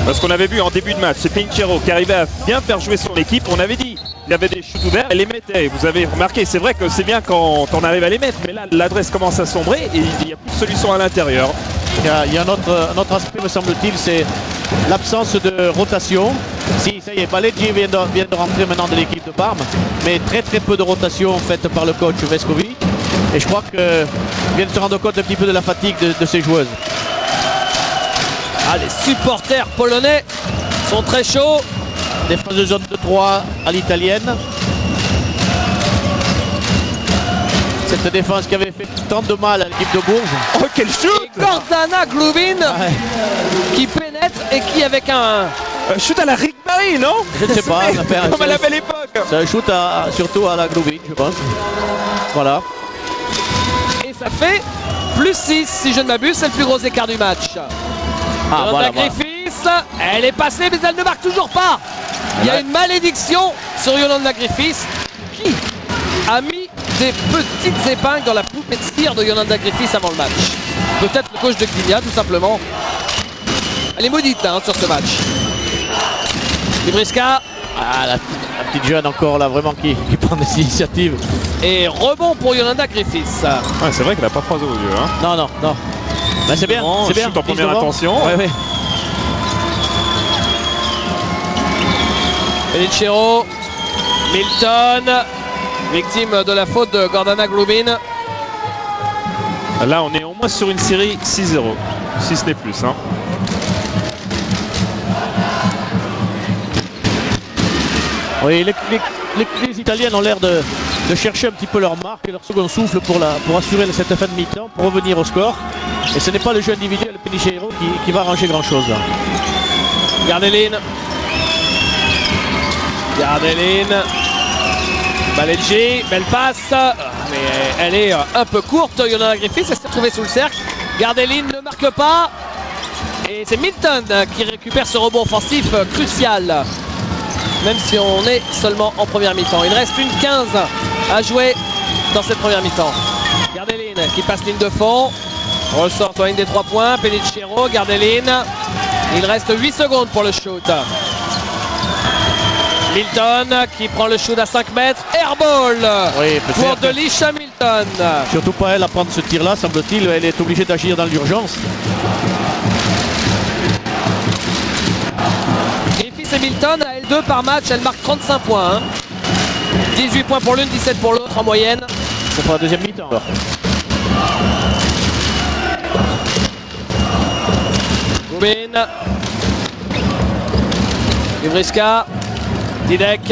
Parce qu'on avait vu en début de match, c'est Pellicero qui arrivait à bien faire jouer son équipe. On avait dit, il y avait des shoots ouverts, elle les mettait. Vous avez remarqué, c'est vrai que c'est bien quand on arrive à les mettre. Mais là, l'adresse commence à sombrer et il n'y a plus de solution à l'intérieur. Il y a un autre aspect, me semble-t-il, c'est l'absence de rotation. Si, ça y est, Baleggi vient de rentrer maintenant de l'équipe de Parme, mais très peu de rotation faite par le coach Veskovic. Et je crois qu'il vient de se rendre compte un petit peu de la fatigue de ses joueuses. Ah, les supporters polonais sont très chauds. Défense de zone de 3 à l'italienne. Cette défense qui avait fait tant de mal à l'équipe de Bourges. Oh, quel shoot! Et Gordana Gluvin qui pénètre et qui avec un shoot à la Rick Barry, non? Je ne sais pas. Comme à la belle époque. C'est un shoot surtout à la Gluvin, je pense. Voilà. et ça fait plus 6 si je ne m'abuse, c'est le plus gros écart du match. Yolanda Griffiths, elle est passée mais elle ne marque toujours pas. Il y a une malédiction sur Yolanda Griffiths qui a mis des petites épingles dans la poupée de cire de Yolanda Griffiths avant le match. Peut-être le coach de Gdynia tout simplement. Elle est maudite hein, sur ce match. Libriska. Ah, la petite jeune encore là, vraiment qui prend des initiatives. Et rebond pour Yolanda Griffiths. Ouais, c'est vrai qu'elle n'a pas froid aux yeux. Hein. Non. Ben, c'est bien, c'est bien. En première intention. Ouais. Penicero, Milton, victime de la faute de Gordana Gluvin. Là, on est au moins sur une série 6-0, si ce n'est plus. Hein. Oui, les Italiennes ont l'air de chercher un petit peu leur marque et leur second souffle pour assurer cette fin de mi-temps, pour revenir au score. Et ce n'est pas le jeu individuel Penicero qui va arranger grand-chose là. Gardeline. Baleggi, belle passe. Mais elle est un peu courte, Yolanda Griffiths, elle s'est retrouvée sous le cercle. Gardeline ne marque pas. Et c'est Milton qui récupère ce rebond offensif crucial. Même si on est seulement en première mi-temps. Il reste une 15 à jouer dans cette première mi-temps. Gardeline qui passe ligne de fond. Ressort sur la ligne des 3 points. Penicero, Gardeline. Il reste 8 secondes pour le shoot. Milton qui prend le shoot à 5 mètres. Airball pour Delisha Milton. Surtout pas elle à prendre ce tir-là, semble-t-il. Elle est obligée d'agir dans l'urgence. Griffiths et Milton à L2 par match. Elle marque 35 points. Hein. 18 points pour l'une, 17 pour l'autre en moyenne. C'est pour la deuxième mi-temps. Rubin. Libriska. Didek.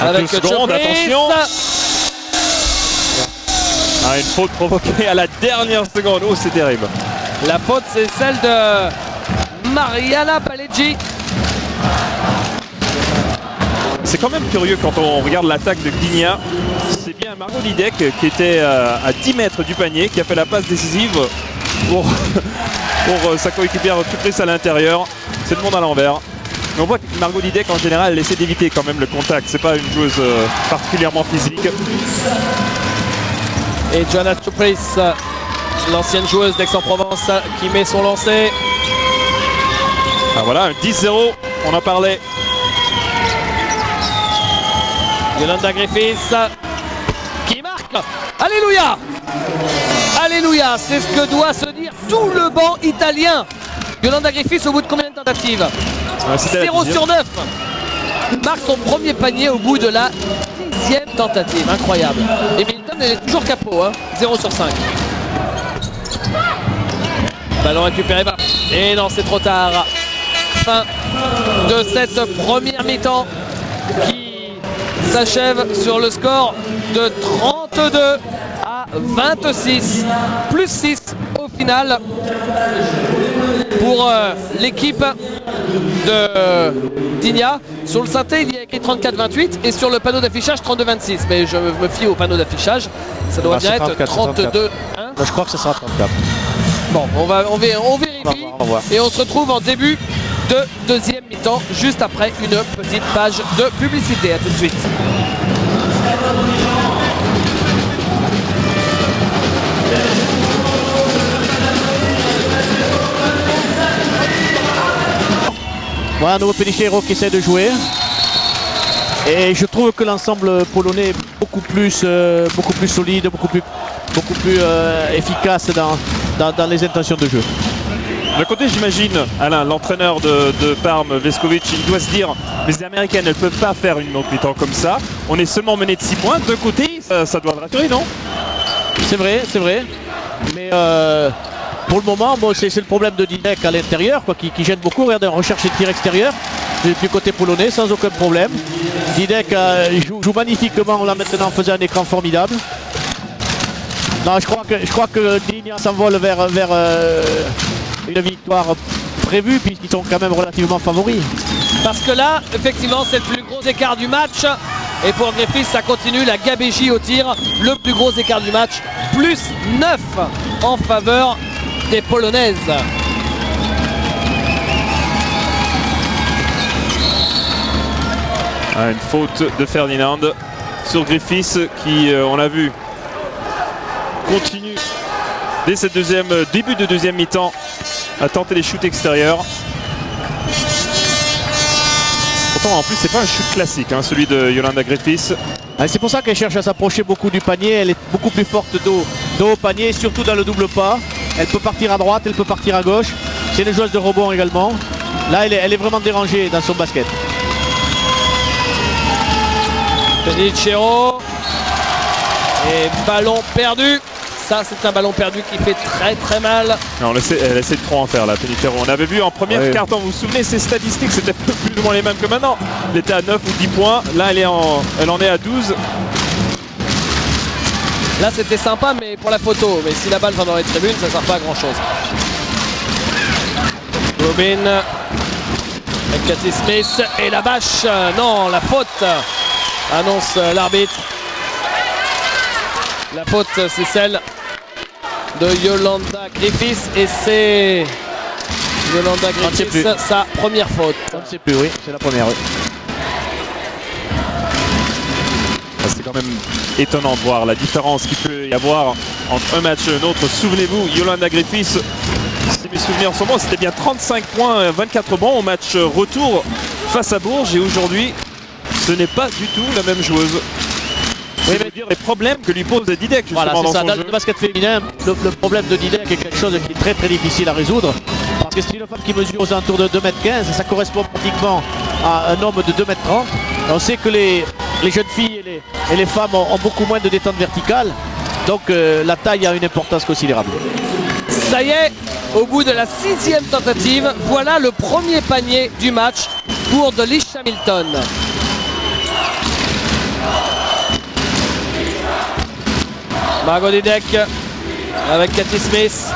Avec secondes, attention. Ah, une faute provoquée à la dernière seconde. Oh, c'est terrible. La faute, c'est celle de Mariana Baleggi. C'est quand même curieux quand on regarde l'attaque de Gdynia. C'est bien Margot Didek qui était à 10 mètres du panier, qui a fait la passe décisive pour sa coéquipière tutrice à l'intérieur. C'est le monde à l'envers. Mais on voit que Margot Didek en général elle essaie d'éviter quand même le contact. C'est pas une joueuse particulièrement physique. Et Joanna Tupris, l'ancienne joueuse d'Aix-en-Provence, qui met son lancer. Ah voilà, un 10-0, on en parlait. Yolanda Griffiths qui marque. Alléluia. Alléluia, c'est ce que doit se dire tout le banc italien. Yolanda Griffiths au bout de combien de tentatives? 0 sur 9. Marque son premier panier au bout de la 10e tentative. Incroyable. Et Milton, elle est toujours capot. Hein. 0 sur 5. Ballon récupéré. Et non, c'est trop tard. Fin de cette première mi-temps qui s'achève sur le score de 32 à 26. Plus 6 au final pour l'équipe de Gdynia. Sur le synthé, il y a écrit 34-28 et sur le panneau d'affichage 32-26. Mais je me fie au panneau d'affichage. Ça doit bien être 32. Hein, je crois que ce sera 34. Bon, on vérifie et on se retrouve en début de deuxième mi-temps, juste après une petite page de publicité. À tout de suite. Voilà, nouveau Penicero qui essaie de jouer. Et je trouve que l'ensemble polonais est beaucoup plus solide, beaucoup plus efficace dans les intentions de jeu. D'un côté, j'imagine, Alain, l'entraîneur de Parme, Veskovic, il doit se dire mais les Américaines, elles ne peuvent pas faire une autre mi-temps comme ça. On est seulement mené de 6 points. De côté, ça doit le rassurer, non? C'est vrai. Mais pour le moment, bon, c'est le problème de Didek à l'intérieur, qui gêne beaucoup. Regardez, on recherche les tirs extérieurs du côté polonais sans aucun problème. Didek joue magnifiquement là maintenant en faisant un écran formidable. Non, je crois que Gdynia s'envole vers une victoire prévue puisqu'ils sont quand même relativement favoris. Parce que là, effectivement, c'est le plus gros écart du match. Et pour Griffiths, ça continue, la gabegie au tir, le plus gros écart du match, plus 9 en faveur des Polonaises. Une faute de Ferdinand sur Griffiths qui, on l'a vu, continue dès cette début de deuxième mi-temps à tenter les shoots extérieurs. Pourtant, en plus, c'est pas un shoot classique, hein, celui de Yolanda Griffiths. C'est pour ça qu'elle cherche à s'approcher beaucoup du panier. Elle est beaucoup plus forte dos au panier, surtout dans le double pas. Elle peut partir à droite, elle peut partir à gauche. C'est une joueuse de rebond également. Là, elle est vraiment dérangée dans son basket. Penichero. Et ballon perdu. Ça, c'est un ballon perdu qui fait très très mal. Non, elle essaie de trop en faire là, Penichero. On avait vu en première quart-temps, vous vous souvenez, ses statistiques, c'était plus ou moins les mêmes que maintenant. Elle était à 9 ou 10 points. Là, elle en est à 12. Là, c'était sympa, mais pour la photo. Mais si la balle va dans les tribunes, ça ne sert pas à grand-chose. Rubin avec Cathy Smith et la bâche. Non, la faute, annonce l'arbitre. La faute, c'est celle de Yolanda Griffiths et c'est Yolanda Griffiths, sa première faute. On ne sait plus, oui, c'est la première, oui. C'est quand même étonnant de voir la différence qu'il peut y avoir entre un match et un autre. Souvenez-vous, Yolanda Griffiths, si mes souvenirs sont bons, c'était bien 35 points, 24 bons au match retour face à Bourges. Et aujourd'hui, ce n'est pas du tout la même joueuse. Oui, mais dire les problèmes que lui pose Didek justement, voilà, dans ça. son Dans jeu. le basket féminin, le problème de Didek est quelque chose qui est très très difficile à résoudre. Parce que c'est une femme qui mesure aux alentours de 2,15 m, ça correspond pratiquement à un homme de 2,30 m. On sait que les jeunes filles et les femmes ont beaucoup moins de détente verticale. Donc la taille a une importance considérable. Ça y est, au bout de la 6e tentative, voilà le premier panier du match pour Delisha Milton. Margot Didek avec Cathy Smith.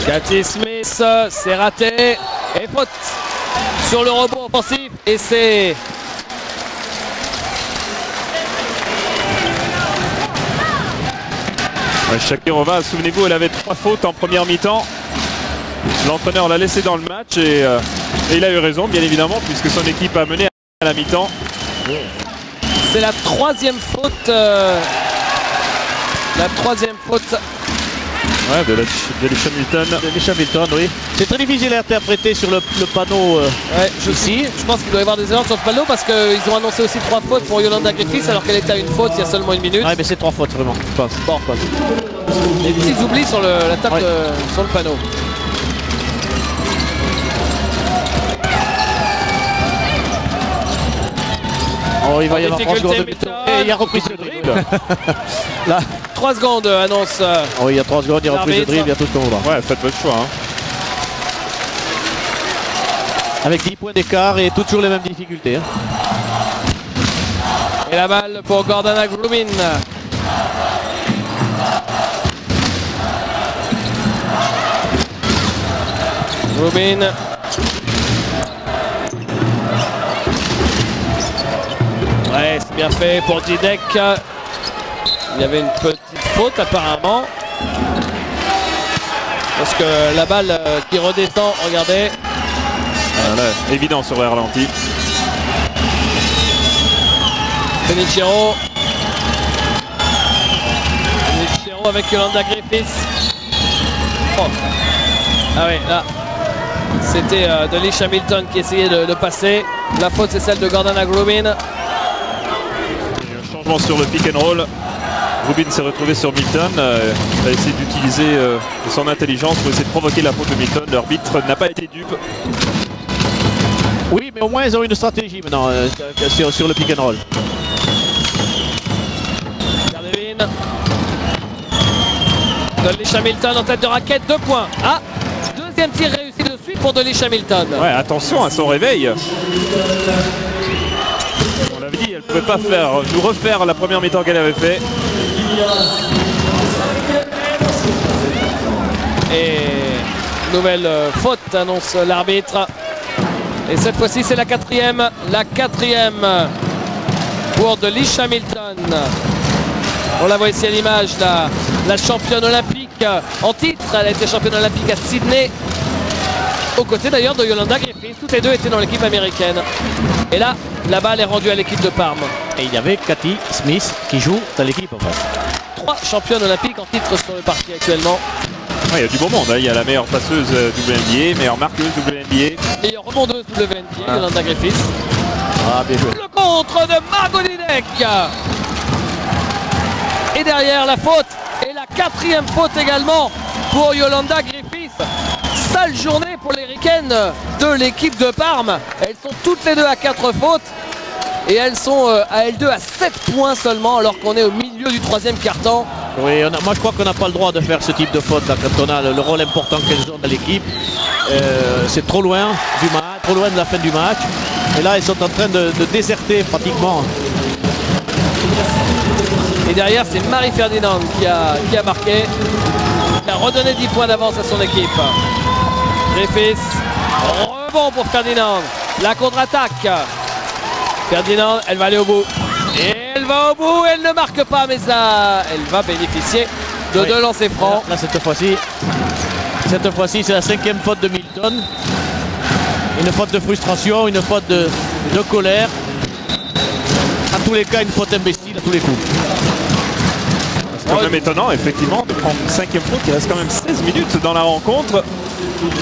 Cathy Smith, c'est raté. Et faute sur le rebond offensif. Et c'est Shakirova, souvenez-vous, elle avait 3 fautes en première mi-temps. L'entraîneur l'a laissé dans le match et il a eu raison, bien évidemment, puisque son équipe a mené à la mi-temps. C'est la 3e faute. La 3e faute. Ouais, de Delisha Milton. Delisha Milton, oui. C'est très difficile à interpréter sur le panneau ici. Je pense qu'il doit y avoir des erreurs sur le panneau parce qu'ils ont annoncé aussi 3 fautes pour Yolanda Griffiths alors qu'elle était à une faute il y a seulement 1 minute. Ouais, mais c'est 3 fautes vraiment, je pense. Bon. Des petits oublis sur la table sur le panneau. Oh, il va y avoir 3 secondes de mi-temps. Et il y a reprise de dribble. Là. 3 secondes, annonce. Oh, il y a 3 secondes, il y a reprise de dribble, il y a tout ce qu'on voudra. Ouais, faites votre choix. Hein. Avec 10 points d'écart et toujours les mêmes difficultés. Hein. Et la balle pour Gordana Grubin. Grubin. Ouais, c'est bien fait pour Didek. Il y avait une petite faute apparemment. Parce que la balle qui redescend, regardez. Là, évident sur le ralenti. Penichero avec Yolanda Griffiths. Oh. Ah oui, là. C'était Delisha Milton qui essayait de passer. La faute, c'est celle de Gordana Grubin. Un changement sur le pick and roll. Grubin s'est retrouvé sur Milton. Il a essayé d'utiliser son intelligence pour essayer de provoquer la faute de Milton. L'arbitre n'a pas été dupe. Oui, mais au moins ils ont une stratégie maintenant sur le pick and roll. Dudley Hamilton en tête de raquette, 2 points. Ah, deuxième tir réussi de suite pour Dudley Hamilton. Ouais, attention à son réveil. On l'avait dit, elle ne pouvait pas nous refaire la première mi-temps qu'elle avait fait. Et nouvelle faute, annonce l'arbitre. Et cette fois-ci, c'est la quatrième. La quatrième pour Dudley Hamilton. On la voit ici à l'image, la championne olympique en titre. Elle a été championne olympique à Sydney. Aux côtés d'ailleurs de Yolanda Griffiths. Toutes les deux étaient dans l'équipe américaine. Et là, la balle est rendue à l'équipe de Parme. Et il y avait Cathy Smith qui joue dans l'équipe en fait. 3 championnes olympiques en titre sur le parquet actuellement. Ouais, il y a du beau monde, hein. Il y a la meilleure passeuse WNBA, meilleure marqueuse WNBA. Meilleure remonteuse WNBA, Yolanda Griffiths. Ah, bien joué. Le contre de Margot Didek. Et derrière la faute. Et la quatrième faute également pour Yolanda Griffiths. Sale journée pour les Ricaines de l'équipe de Parme. Elles sont toutes les deux à 4 fautes. Et elles sont à L2 à 7 points seulement alors qu'on est au milieu du 3e quart-temps. Oui, moi je crois qu'on n'a pas le droit de faire ce type de faute là, quand on a le rôle important qu'elles ont dans l'équipe. C'est trop loin du match, trop loin de la fin du match. Et là, ils sont en train de déserter pratiquement. Et derrière, c'est Marie Ferdinand qui a marqué, qui a redonné 10 points d'avance à son équipe. Griffiths, rebond pour Ferdinand. La contre-attaque. Ferdinand, elle va aller au bout. Et elle va au bout, elle ne marque pas, mais ça, elle va bénéficier de 2 lancers francs. Là, cette fois-ci, c'est la 5e faute de Milton. Une faute de frustration, une faute de colère. À tous les cas, une faute imbécile à tous les coups. C'est quand même étonnant, effectivement, de prendre une 5e faute. Il reste quand même 16 minutes dans la rencontre.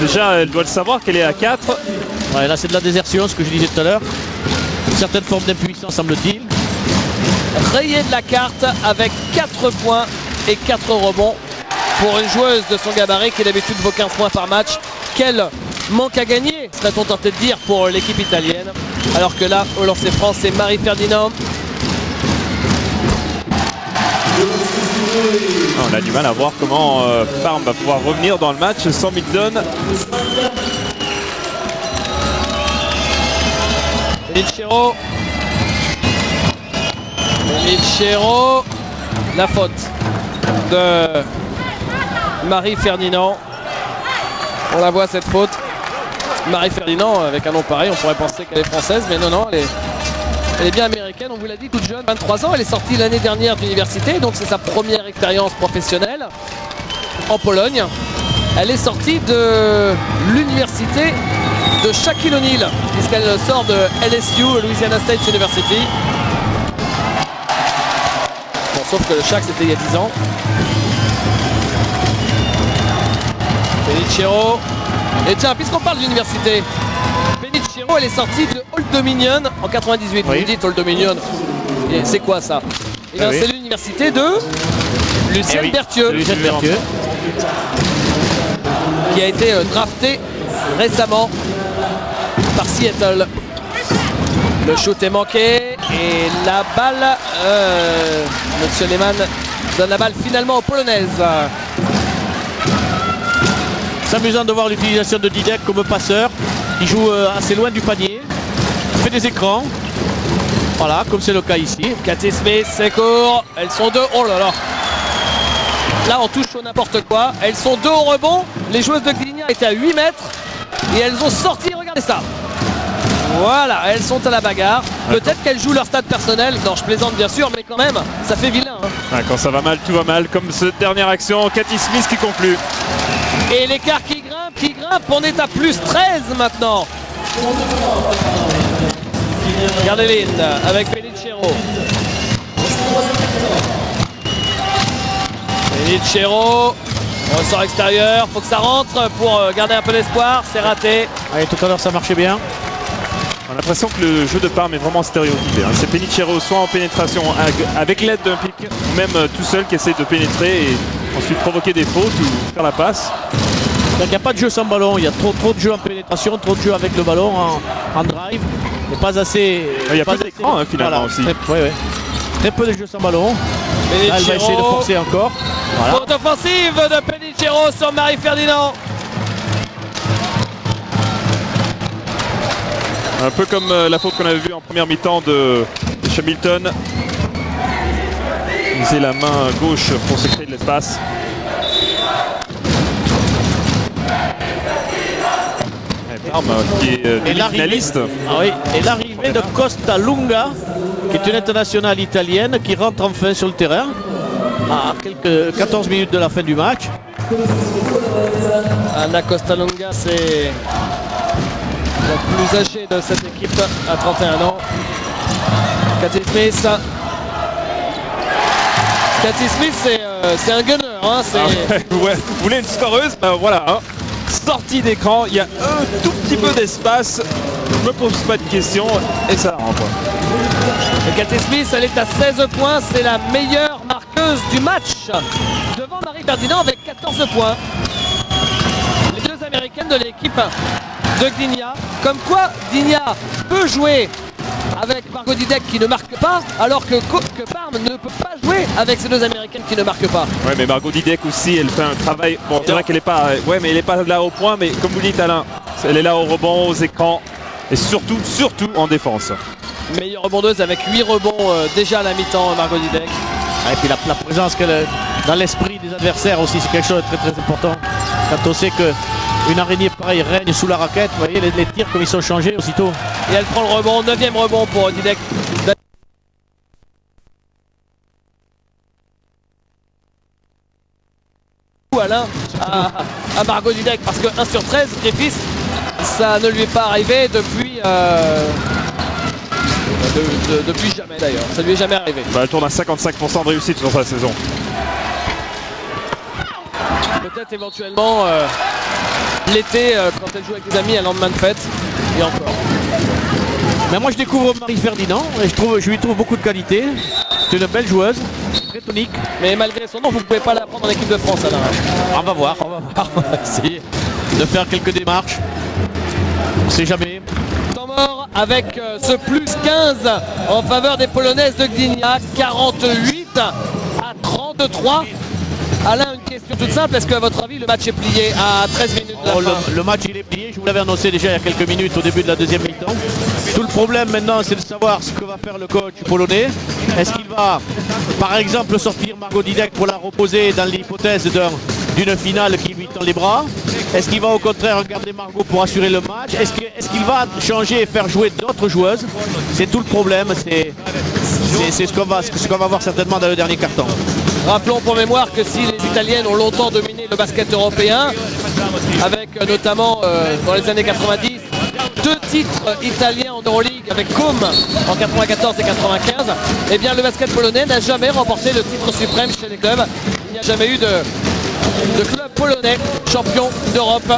Déjà, elle doit le savoir qu'elle est à 4. Ouais, là, c'est de la désertion, ce que je disais tout à l'heure. Une certaine forme d'impuissance, semble-t-il. Rayé de la carte avec 4 points et 4 rebonds pour une joueuse de son gabarit qui d'habitude vaut 15 points par match. Quel manque à gagner, serait-on tenté de dire, pour l'équipe italienne. Alors que là, au lancer franc, c'est Marie Ferdinand. On a du mal à voir comment Parme va pouvoir revenir dans le match sans Milton. Michero, la faute de Marie Ferdinand. On la voit cette faute. Marie Ferdinand, avec un nom pareil, on pourrait penser qu'elle est française, mais non, elle est bien américaine, on vous l'a dit, toute jeune, 23 ans. Elle est sortie l'année dernière d'université, donc c'est sa première expérience professionnelle en Pologne. Elle est sortie de l'université de Shaquille O'Neal, puisqu'elle sort de LSU, Louisiana State University. Bon, sauf que le Shaq, c'était il y a 10 ans. Penichero. Et tiens, puisqu'on parle d'université, Penichero, elle est sortie de Old Dominion en 98. Oui. Vous dites Old Dominion, c'est quoi ça? Et bien, oui. c'est l'université de Lucienne Berthieu. Lucienne Berthieu. Qui a été drafté récemment par Seattle. Le shoot est manqué et la balle, Monsieur Lehmann donne la balle finalement aux Polonaises. C'est amusant de voir l'utilisation de Didek comme passeur. Il joue assez loin du panier. Il fait des écrans. Voilà, comme c'est le cas ici. Cathy Smith, c'est court. Elles sont 2. Oh là là. Là, on touche au n'importe quoi. Elles sont 2 au rebond. Les joueuses de Gdynia étaient à 8 mètres. Et elles ont sorti. Regardez ça. Voilà, elles sont à la bagarre. Peut-être qu'elles jouent leur stade personnel. Non, je plaisante bien sûr, mais quand même, ça fait vilain. Hein. Ouais, quand ça va mal, tout va mal. Comme cette dernière action, Cathy Smith qui conclut. Et l'écart qui grimpe. On est à plus 13 maintenant. Gardeline avec Penichero. Penichero. Ressort extérieur. Faut que ça rentre pour garder un peu d'espoir. C'est raté. Allez, tout à l'heure, ça marchait bien. On a l'impression que le jeu de Parme est vraiment stéréotypé. Hein. C'est Penichero soit en pénétration avec l'aide d'un pic, ou même tout seul qui essaie de pénétrer et ensuite provoquer des fautes ou faire la passe. Donc il n'y a pas de jeu sans ballon, il y a trop de jeux en pénétration, trop de jeux avec le ballon en drive. Il n'y a pas assez. Il n'y a pas d'écran finalement voilà, aussi. Très peu de jeux sans ballon. Là, elle va essayer de forcer encore. Voilà. Faute offensive de Pedicero sur Marie-Ferdinand. Un peu comme la faute qu'on avait vue en première mi-temps de Hamilton. Utiliser la main gauche pour se créer de l'espace. Parme qui est finaliste. Ah oui, et l'arrivée de Costa Lunga, qui est une internationale italienne, qui rentre enfin sur le terrain à quelques 14 minutes de la fin du match. Anna Costa Lunga, c'est la plus âgée de cette équipe à 31 ans. Cathy Smith. Cathy Smith, c'est un gunner. Hein, ouais, vous voulez une scoreuse? Ben voilà. Hein. Sortie d'écran, il y a un tout petit peu d'espace. Je me pose pas de questions et ça rentre. Cathy Smith, elle est à 16 points. C'est la meilleure marqueuse du match. Devant Marie-Ferdinand avec 14 points. Les deux américaines de l'équipe de Gdynia. Comme quoi, Gdynia peut jouer avec Margot Didek qui ne marque pas, alors que Parme ne peut pas jouer avec ces deux américaines qui ne marquent pas. Ouais, mais Margot Didek aussi, elle fait un travail. Bon, c'est vrai qu'elle n'est pas. Ouais, mais elle n'est pas là au point, mais comme vous dites, Alain, elle est là au rebond, aux écrans et surtout en défense. Meilleure rebondeuse avec 8 rebonds déjà à la mi-temps, Margot Didek. Et puis la présence qu'elle dans l'esprit des adversaires aussi, c'est quelque chose de très important. Quand on sait qu'une araignée pareille règne sous la raquette, vous voyez les tirs comme ils sont changés aussitôt. Et elle prend le rebond, 9e rebond pour Didek. Alain à Margot Didek parce que 1 sur 13, Griffiths, ça ne lui est pas arrivé depuis depuis jamais d'ailleurs, ça lui est jamais arrivé. Bah, elle tourne à 55% de réussite sur sa saison. Peut-être éventuellement l'été quand elle joue avec des amis un lendemain de fête et encore. Mais moi je découvre Marie-Ferdinand et je lui trouve beaucoup de qualité. C'est une belle joueuse, très tonique. Mais malgré son nom, vous ne pouvez pas la prendre en équipe de France Alain. On va voir, on va essayer de faire quelques démarches. On ne sait jamais. Temps mort avec ce plus 15 en faveur des Polonaises de Gdynia, 48 à 33. Alain, une question toute simple, est-ce qu'à votre avis le match est plié à 13 minutes de la fin? Le match il est plié, je vous l'avais annoncé déjà il y a quelques minutes au début de la deuxième mi-temps. Tout le problème maintenant c'est de savoir ce que va faire le coach polonais. Est-ce qu'il va par exemple sortir Margot Didek pour la reposer dans l'hypothèse d'une finale qui lui tend les bras? Est-ce qu'il va au contraire garder Margot pour assurer le match? Est-ce qu'il va changer et faire jouer d'autres joueuses? C'est tout le problème, c'est ce qu'on va voir certainement dans le dernier quart-temps. Rappelons pour mémoire que si les Italiennes ont longtemps dominé le basket européen, avec notamment dans les années 90, 2 titres italiens en Euroleague avec Com en 94 et 95, eh bien le basket polonais n'a jamais remporté le titre suprême chez les clubs. Il n'y a jamais eu de club polonais champion d'Europe.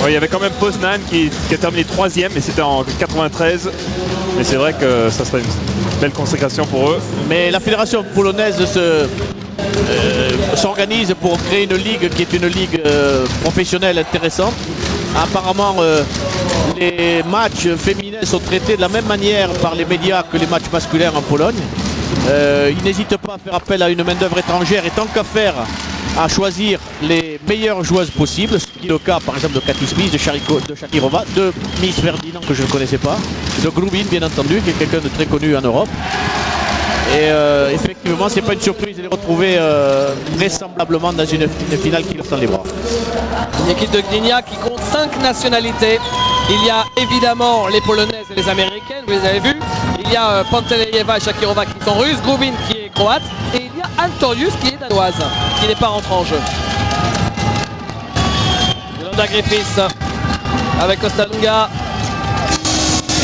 Ouais, il y avait quand même Poznan qui a terminé 3e, mais c'était en 93. Mais c'est vrai que ça serait une belle consécration pour eux. Mais la fédération polonaise s'organise pour créer une ligue qui est une ligue professionnelle intéressante. Apparemment, les matchs féminins sont traités de la même manière par les médias que les matchs masculins en Pologne. Ils n'hésitent pas à faire appel à une main-d'œuvre étrangère et tant qu'à faire à choisir les meilleures joueuses possibles, ce qui est le cas par exemple de Cathy Smith, de Shakirova, de Miss Ferdinand que je ne connaissais pas, de Grubin bien entendu, qui est quelqu'un de très connu en Europe. Et effectivement, c'est pas une surprise de les retrouver vraisemblablement dans une finale qui leur tend les bras. Une équipe de Gdynia qui compte 5 nationalités. Il y a évidemment les Polonaises et les Américaines, vous les avez vus. Il y a Pantelejeva et Shakirova qui sont russes, Grubin qui est croate, et il y a Altorius qui est danoise, qui n'est pas rentré en jeu. Yolanda Griffiths avec Costa Lunga.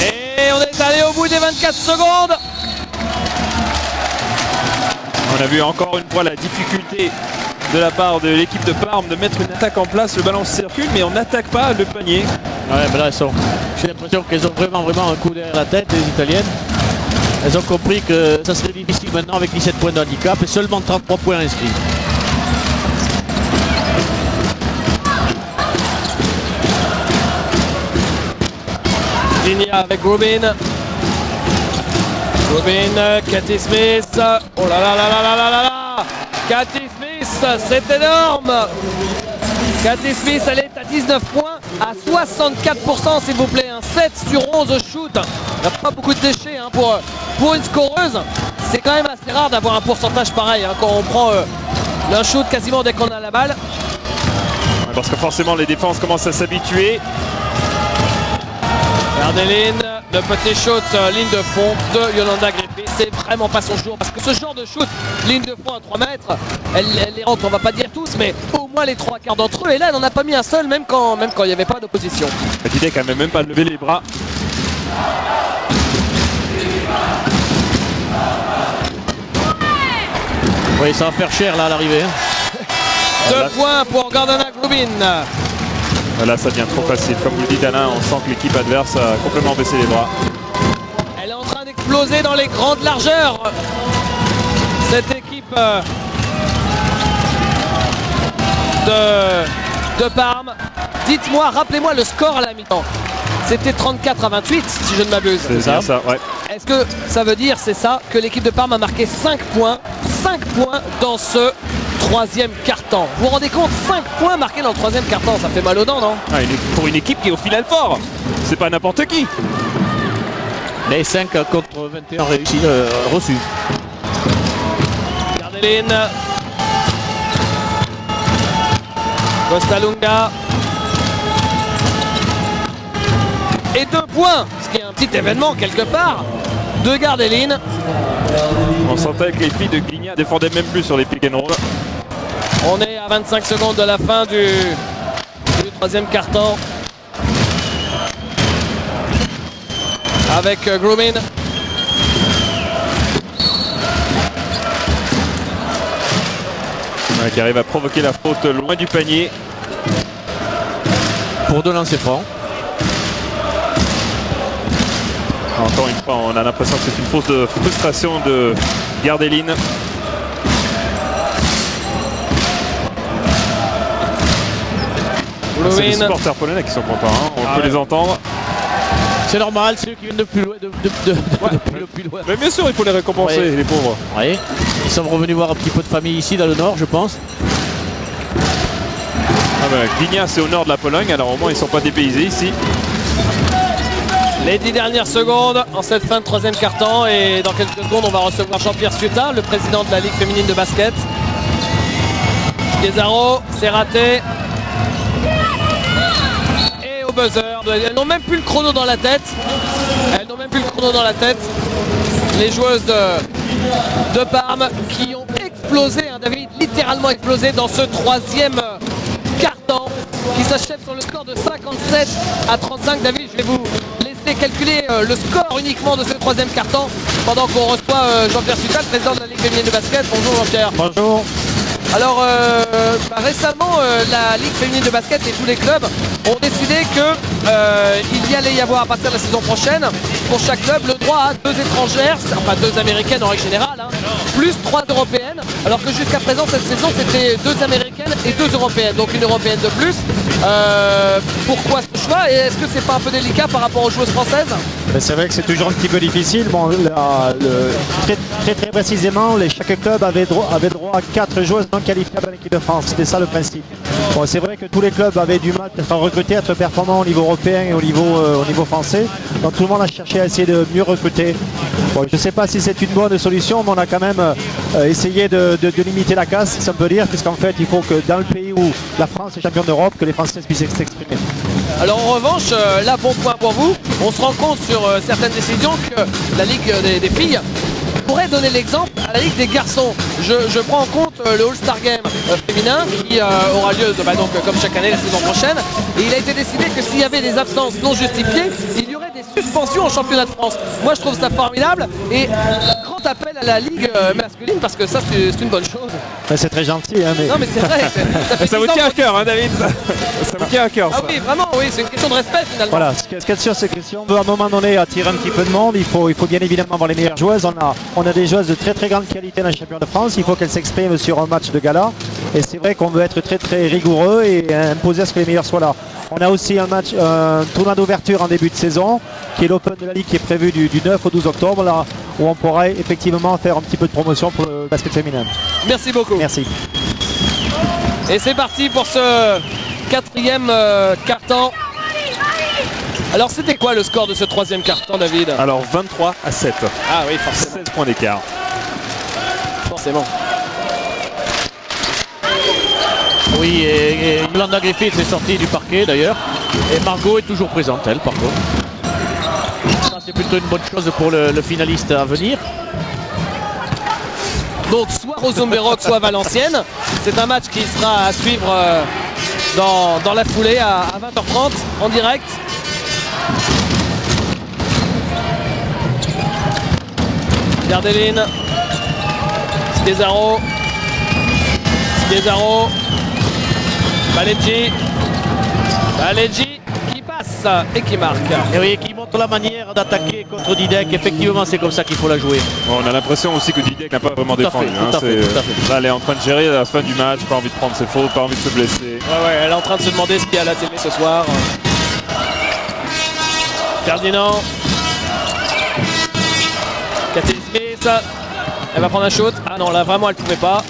Et on est allé au bout des 24 secondes. On a vu encore une fois la difficulté de la part de l'équipe de Parme de mettre une attaque en place. Le ballon circule, mais on n'attaque pas le panier. Ouais, mais là, j'ai l'impression qu'elles ont vraiment un coup derrière la tête, les Italiennes. Elles ont compris que ça serait difficile maintenant avec 17 points de handicap et seulement 33 points inscrits. Gdynia avec Grubin. Grubin, Cathy Smith. Oh là là là là là là là là. Cathy Smith c'est énorme. Cathy Smith, elle est à 19 points, à 64% s'il vous plaît. Un 7 sur 11 au shoot. Il n'y a pas beaucoup de déchets hein, pour une scoreuse. C'est quand même assez rare d'avoir un pourcentage pareil hein, quand on prend un shoot quasiment dès qu'on a la balle. Parce que forcément les défenses commencent à s'habituer. Gardeline, le petit shoot ligne de fond de Yolanda Griffith, c'est vraiment pas son jour parce que ce genre de shoot ligne de fond à 3 mètres, elle les rentre, on va pas dire tous, mais au moins les 3/4 d'entre eux. Et là, elle n'en a pas mis un seul, même quand il n'y avait pas d'opposition. Cette idée quand même pas lever les bras. Oui, ça va faire cher là à l'arrivée. 2 points pour Gordana Grubin. Là, ça devient trop facile. Comme vous le dites, Alain, on sent que l'équipe adverse a complètement baissé les bras. Elle est en train d'exploser dans les grandes largeurs. Cette équipe de Parme. Dites-moi, rappelez-moi le score à la mi-temps. C'était 34-28 si je ne m'abuse. C'est ça, ouais. Est-ce que ça veut dire, c'est ça, que l'équipe de Parme a marqué 5 points dans ce troisième quart-temps? Vous vous rendez compte, 5 points marqués dans le troisième quart-temps, ça fait mal aux dents, non? Pour une équipe qui est au final fort, c'est pas n'importe qui. Mais 5 contre 21 réussis, reçus. Gardeline. Costalunga. Et 2 points, ce qui est un petit événement quelque part, de Gardeline. On sentait que les filles de Gligna défendaient même plus sur les pick and roll. On est à 25 secondes de la fin du troisième quart-temps. Avec Grubin. Ouais, qui arrive à provoquer la faute loin du panier. Pour 2 lancers francs. Encore une fois, on a l'impression que c'est une faute de frustration de Gardeline. C'est les supporters polonais qui sont contents, hein. On peut les entendre. C'est normal, c'est eux qui viennent de plus loin. De plus loin. Mais bien sûr, il faut les récompenser, les pauvres. Oui, ils sont revenus voir un petit peu de famille ici dans le nord, je pense. Gdynia, c'est au nord de la Pologne, alors au moins ils ne sont pas dépaysés ici. Les 10 dernières secondes en cette fin de troisième quart-temps, et dans quelques secondes on va recevoir Jean-Pierre Suta, le président de la Ligue féminine de basket. Guézaro, c'est raté. Et au buzzer, elles n'ont même plus le chrono dans la tête. Les joueuses de Parme qui ont explosé, hein, David, littéralement explosé dans ce troisième quart-temps qui s'achève sur le score de 57-35. David, je vais vous laisser calculer le score uniquement de ce troisième quart-temps pendant qu'on reçoit Jean-Pierre Suta, le président de la Ligue féminine de basket. Bonjour Jean-Pierre. Bonjour. Alors récemment la Ligue féminine de basket et tous les clubs ont décidé qu'il y allait y avoir à partir de la saison prochaine pour chaque club le droit à 2 étrangères, enfin 2 américaines en règle générale, hein, plus 3 européennes, alors que jusqu'à présent cette saison c'était 2 américaines et 2 européennes, donc une européenne de plus. Pourquoi ce choix et est-ce que c'est pas un peu délicat par rapport aux joueuses françaises? C'est vrai que c'est toujours un petit peu difficile. Bon, très précisément, chaque club avait droit à 4 joueuses non qualifiables en équipe de France. C'était ça le principe. Bon, c'est vrai que tous les clubs avaient du mal à recruter, à être performants au niveau européen et au niveau français. Donc tout le monde a cherché à essayer de mieux recruter. Bon, je ne sais pas si c'est une bonne solution, mais on a quand même essayé de limiter la casse, si on peut dire, puisqu'en fait il faut que dans le pays où la France est championne d'Europe, que les Françaises puissent s'exprimer. Alors en revanche, là bon point pour vous, on se rend compte sur certaines décisions que la Ligue des filles pourrait donner l'exemple à la Ligue des garçons. Je prends en compte le All-Star Game féminin qui aura lieu donc, comme chaque année la saison prochaine, et il a été décidé que s'il y avait des absences non justifiées, il y aurait des suspensions en championnat de France. Moi je trouve ça formidable et grand appel à la Ligue masculine parce que ça c'est une bonne chose. C'est très gentil, hein, mais... Non mais c'est vrai. Ça vous tient à cœur, hein, David. Ça vous tient à cœur. Ah oui, vraiment, oui, c'est une question de respect finalement. Voilà, ce qui est sûr, c'est que si on veut à un moment donné attirer un petit peu de monde, il faut bien évidemment avoir les meilleures joueuses. On a des joueuses de très grande qualité dans le championnat de France. Il faut qu'elles s'expriment sur un match de gala. Et c'est vrai qu'on veut être très rigoureux et imposer à ce que les meilleurs soient là. On a aussi un tournoi d'ouverture en début de saison, qui est l'Open de la Ligue qui est prévu du 9 au 12 octobre, là où on pourrait effectivement faire un petit peu de promotion pour le basket féminin. Merci beaucoup. Merci. Et c'est parti pour ce quatrième quart-temps. Alors c'était quoi le score de ce troisième quart-temps, David? Alors 23-7. Ah oui, forcément. 16 points d'écart. Forcément. Oui, et Yolanda Griffith est sortie du parquet d'ailleurs. Et Margot est toujours présente, elle, par contre. Ça, c'est plutôt une bonne chose pour le finaliste à venir. Donc soit Rosemberg, soit Valenciennes. C'est un match qui sera à suivre dans la foulée à 20h30 en direct. Gardeline, Desaro, Baleggi qui passe et qui marque. Et oui, qui montre la manière d'attaquer contre Didek. Effectivement, c'est comme ça qu'il faut la jouer. Bon, on a l'impression aussi que Didek n'a pas vraiment Tout à fait, défendu. tout à fait. Là, elle est en train de gérer à la fin du match, pas envie de prendre ses fautes, pas envie de se blesser. Ouais, elle est en train de se demander ce qu'il y a à la télé ce soir. Ferdinand. Cathy Smith. Elle va prendre un shoot. Ah non, là vraiment elle ne pouvait pas.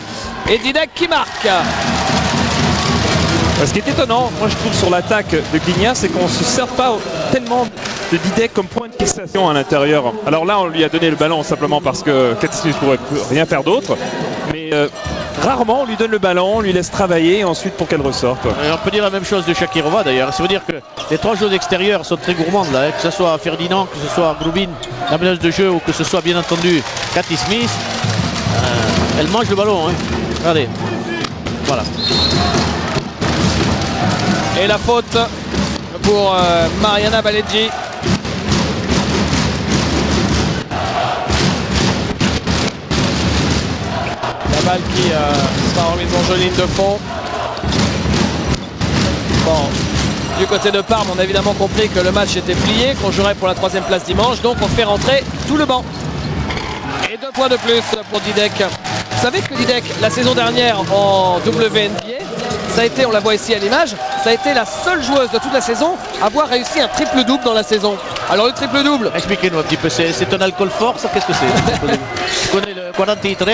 Et Didek qui marque. Ce qui est étonnant, moi je trouve sur l'attaque de Gligna, c'est qu'on ne se sert pas tellement de Didek comme point de fixation à l'intérieur. Alors là, on lui a donné le ballon simplement parce que Cathy Smith ne pourrait rien faire d'autre. Mais rarement on lui donne le ballon, on lui laisse travailler ensuite pour qu'elle ressorte. On peut dire la même chose de Shakirova d'ailleurs. Ça veut dire que les trois joueurs extérieurs sont très gourmandes là, hein, que ce soit Ferdinand, que ce soit Grubin, la menace de jeu, ou que ce soit bien entendu Cathy Smith. Elle mange le ballon. Hein. Regardez. Voilà. Et la faute pour Mariana Baleggi. La balle qui sera remise en ligne de fond. Bon, du côté de Parme, on a évidemment compris que le match était plié, qu'on jouerait pour la 3e place dimanche, donc on fait rentrer tout le banc. Et 2 points de plus pour Didek. Vous savez que Didek, la saison dernière en WNBA, ça a été, on la voit ici à l'image, ça a été la seule joueuse de toute la saison à avoir réussi un triple-double dans la saison. Alors le triple-double... Expliquez-nous un petit peu, c'est un alcool fort, ça? Qu'est-ce que c'est? Je connais le 43.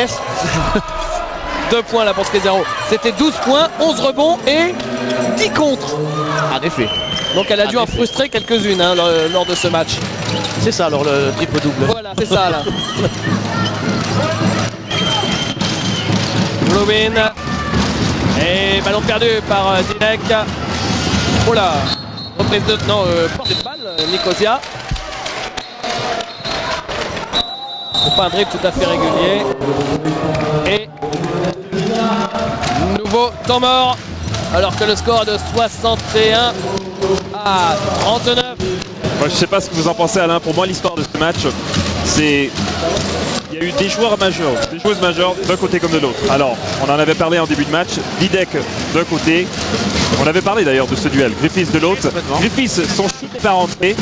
2 points là pour Skezaro. C'était 12 points, 11 rebonds et 10 contres. En effet. Donc elle a dû en frustrer quelques-unes hein, lors de ce match. C'est ça alors le triple-double. Voilà, c'est ça là. Globin. Et ballon perdu par Didek. Oh là. Reprise de... Non, porte de balle, Nicosia. C'est pas un dribble tout à fait régulier. Et nouveau temps mort. Alors que le score est de 61 à 39. Moi, je sais pas ce que vous en pensez, Alain. Pour moi, l'histoire de ce match, c'est... Il y a eu des joueurs majeurs, des joueuses majeures d'un côté comme de l'autre. Alors, on en avait parlé en début de match. Didek d'un côté. On avait parlé d'ailleurs de ce duel. Griffiths de l'autre. Griffiths, son shoot n'est pas rentré.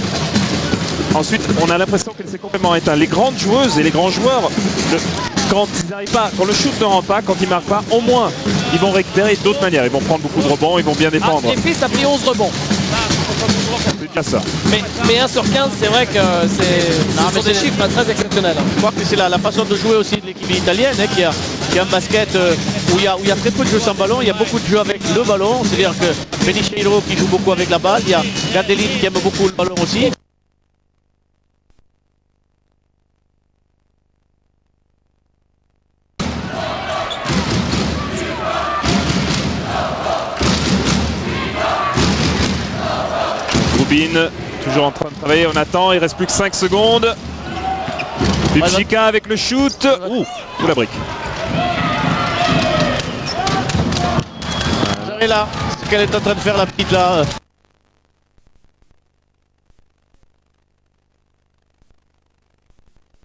Ensuite, on a l'impression qu'elle s'est complètement éteinte. Les grandes joueuses et les grands joueurs, quand ils n'arrivent pas, quand le shoot ne rentre pas, quand ils ne marquent pas, au moins, ils vont récupérer d'autres manières. Ils vont prendre beaucoup de rebonds, ils vont bien défendre. Griffiths a pris 11 rebonds. C'est déjà ça. Mais 1 sur 15, c'est vrai que c'est des chiffres très exceptionnels. Je crois que c'est la façon de jouer aussi de l'équipe italienne hein, qui a un basket où il y a très peu de jeux sans ballon, il y a beaucoup de jeux avec le ballon. C'est-à-dire que Fenicheiro qui joue beaucoup avec la balle, il y a Gardeline qui aime beaucoup le ballon aussi. Rubin, toujours en train de travailler, on attend, il reste plus que 5 secondes. Pupchika avec le shoot. Ouh, sous la brique. Et là, ce qu'elle est en train de faire la petite là.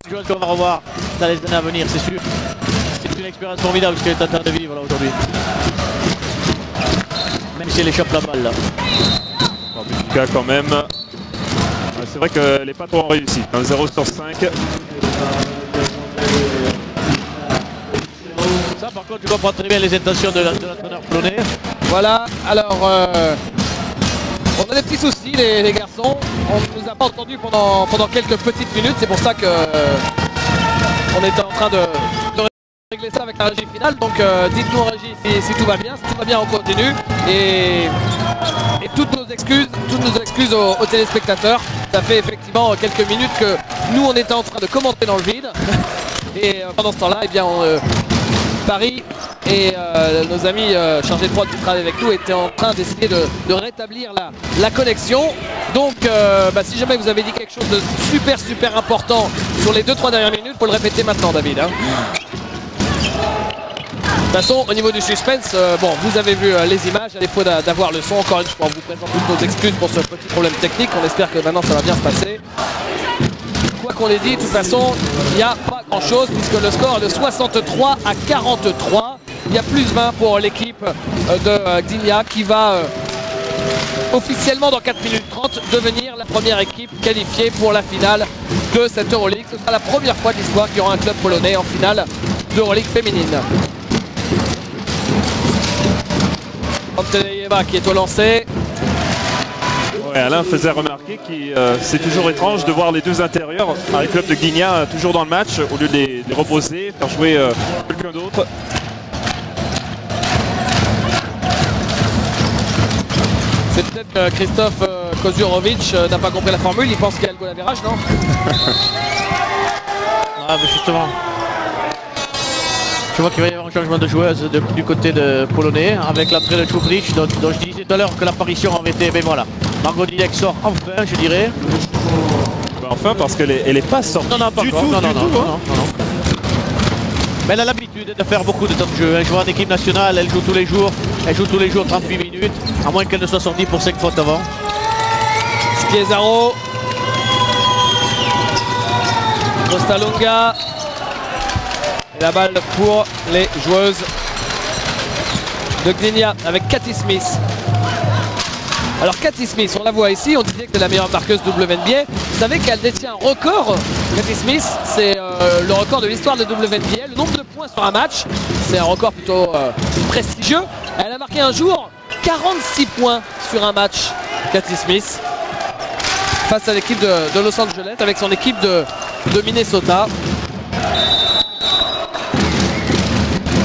Chose qu'on va revoir dans les années à venir, c'est sûr. C'est une expérience formidable ce qu'elle est en train de vivre là aujourd'hui. Même si elle échappe la balle là. Pupchika quand même. C'est vrai qu'elle n'est pas trop en réussite. 0 sur 5. Ça par contre je comprends très bien les intentions de l'entraîneur polonais. Voilà, alors on a des petits soucis les garçons. On ne nous a pas entendu pendant quelques petites minutes. C'est pour ça que on était en train de régler ça avec la régie finale, donc dites-nous en régie si tout va bien. Si tout va bien, on continue. Et toutes nos excuses aux téléspectateurs. Ça fait effectivement quelques minutes que nous on était en train de commenter dans le vide. Et pendant ce temps-là, eh bien, Paris et nos amis chargés de prod qui travaillent avec nous étaient en train d'essayer de rétablir la connexion. Donc si jamais vous avez dit quelque chose de super important sur les 2-3 dernières minutes, il faut le répéter maintenant, David, hein. De toute façon, au niveau du suspense, vous avez vu les images, à défaut d'avoir le son, encore une fois, on vous présente toutes nos excuses pour ce petit problème technique. On espère que maintenant ça va bien se passer. Quoi qu'on ait dit, de toute façon, il n'y a pas grand chose puisque le score est de 63 à 43. Il y a plus 20 pour l'équipe de Gdynia qui va officiellement dans 4 minutes 30 devenir la première équipe qualifiée pour la finale de cette Euroleague. Ce sera la première fois de l'histoire qu'il y aura un club polonais en finale d'Euroleague féminine. Antelejeva qui est au lancer. Ouais, Alain faisait remarquer que c'est toujours étrange de voir les deux intérieurs avec le club de Gdynia toujours dans le match au lieu de les reposer, faire jouer quelqu'un d'autre. C'est peut-être que Christophe Kozurovic n'a pas compris la formule, il pense qu'il y a le goal average, non? Ah, mais justement. Je vois qu'il va y avoir un changement de joueuse du côté de polonais avec l'entrée de Čubrić dont je disais tout à l'heure que l'apparition avait été, mais voilà. Margot Didek sort enfin, je dirais. Enfin, parce qu'elle est pas sortie du tout. Non. Mais elle a l'habitude de faire beaucoup de temps de jeu. Elle joue en équipe nationale, elle joue tous les jours 38 minutes, à moins qu'elle ne soit sortie pour 5 fautes avant. Spiezaro. Costalunga. Et la balle pour les joueuses de Gdynia avec Cathy Smith. Alors Cathy Smith, on la voit ici, on disait que c'est la meilleure marqueuse WNBA. Vous savez qu'elle détient un record, Cathy Smith, c'est le record de l'histoire de WNBA, le nombre de points sur un match. C'est un record plutôt prestigieux. Elle a marqué un jour 46 points sur un match, Cathy Smith, face à l'équipe de Los Angeles avec son équipe de Minnesota.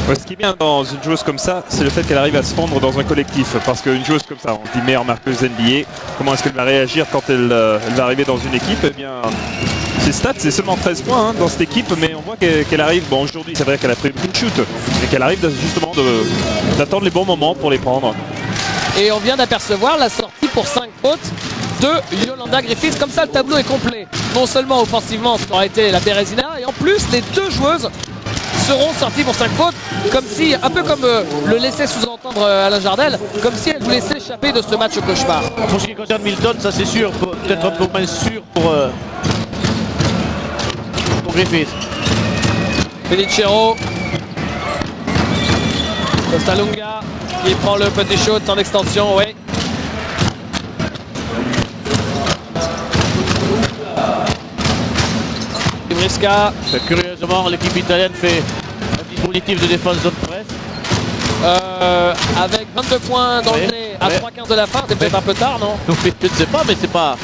Ouais, ce qui est bien dans une joueuse comme ça, c'est le fait qu'elle arrive à se fondre dans un collectif. Parce qu'une joueuse comme ça, on se dit meilleure marqueuse NBA, comment est-ce qu'elle va réagir quand elle va arriver dans une équipe? Eh bien, ses stats, c'est seulement 13 points dans cette équipe, mais on voit qu'elle arrive, bon aujourd'hui c'est vrai qu'elle a pris beaucoup de shoot, mais qu'elle arrive justement d'attendre les bons moments pour les prendre. Et on vient d'apercevoir la sortie pour 5 fautes de Yolanda Griffiths. Comme ça, le tableau est complet. Non seulement offensivement, ce aurait été la Bérésina, et en plus, les deux joueuses seront sorties pour 5 fautes, comme si, un peu comme le laissait sous-entendre Alain Jardel, comme si elle voulait s'échapper de ce match au cauchemar. Pour ce qui concerne Milton, ça c'est sûr, peut-être un peu moins sûr pour Griffiths. Penicero. Costalunga qui prend le petit shoot en extension, oui. Briska. Curieusement, l'équipe italienne fait un dispositif de défense zone presse. Avec 22 points d'entrée à 3-15 de la fin, c'est peut-être un peu tard, non? Je ne sais pas, mais c'est pas...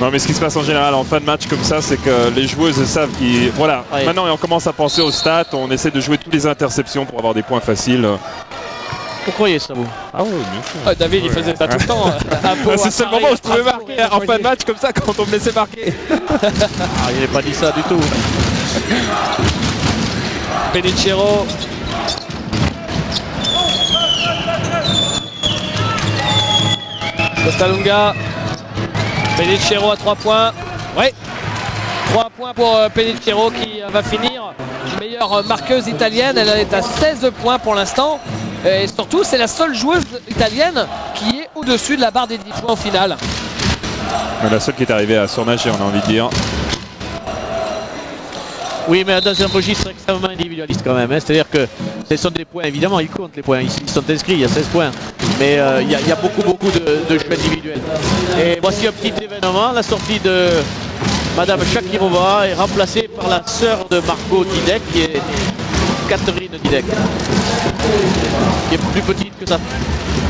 Non, mais ce qui se passe en général en fin de match comme ça, c'est que les joueuses savent qu'ils... Voilà, maintenant on commence à penser aux stats, on essaie de jouer toutes les interceptions pour avoir des points faciles. Vous croyez ça, vous? Ah oui, bien sûr. David, il faisait ça tout le temps. C'est ce moment où je pouvais marquer en fin de match comme ça quand on me laissait marquer. Ah, il n'a pas dit ça du tout. Penicero. Costalunga. Penicero à 3 points. Oui. 3 points pour Penicero qui va finir meilleure marqueuse italienne. Elle est à 16 points pour l'instant. Et surtout, c'est la seule joueuse italienne qui est au-dessus de la barre des 10 points au final. La seule qui est arrivée à surnager, on a envie de dire. Oui, mais dans un registre extrêmement individualiste quand même. C'est-à-dire que ce sont des points, évidemment, ils comptent les points. Ils sont inscrits, il y a 16 points. Mais il y a beaucoup de jeux individuels. Et voici un petit événement, la sortie de Madame Shakirova est remplacée par la sœur de Margot Didek, qui est Catherine Didek, qui est plus petite que sa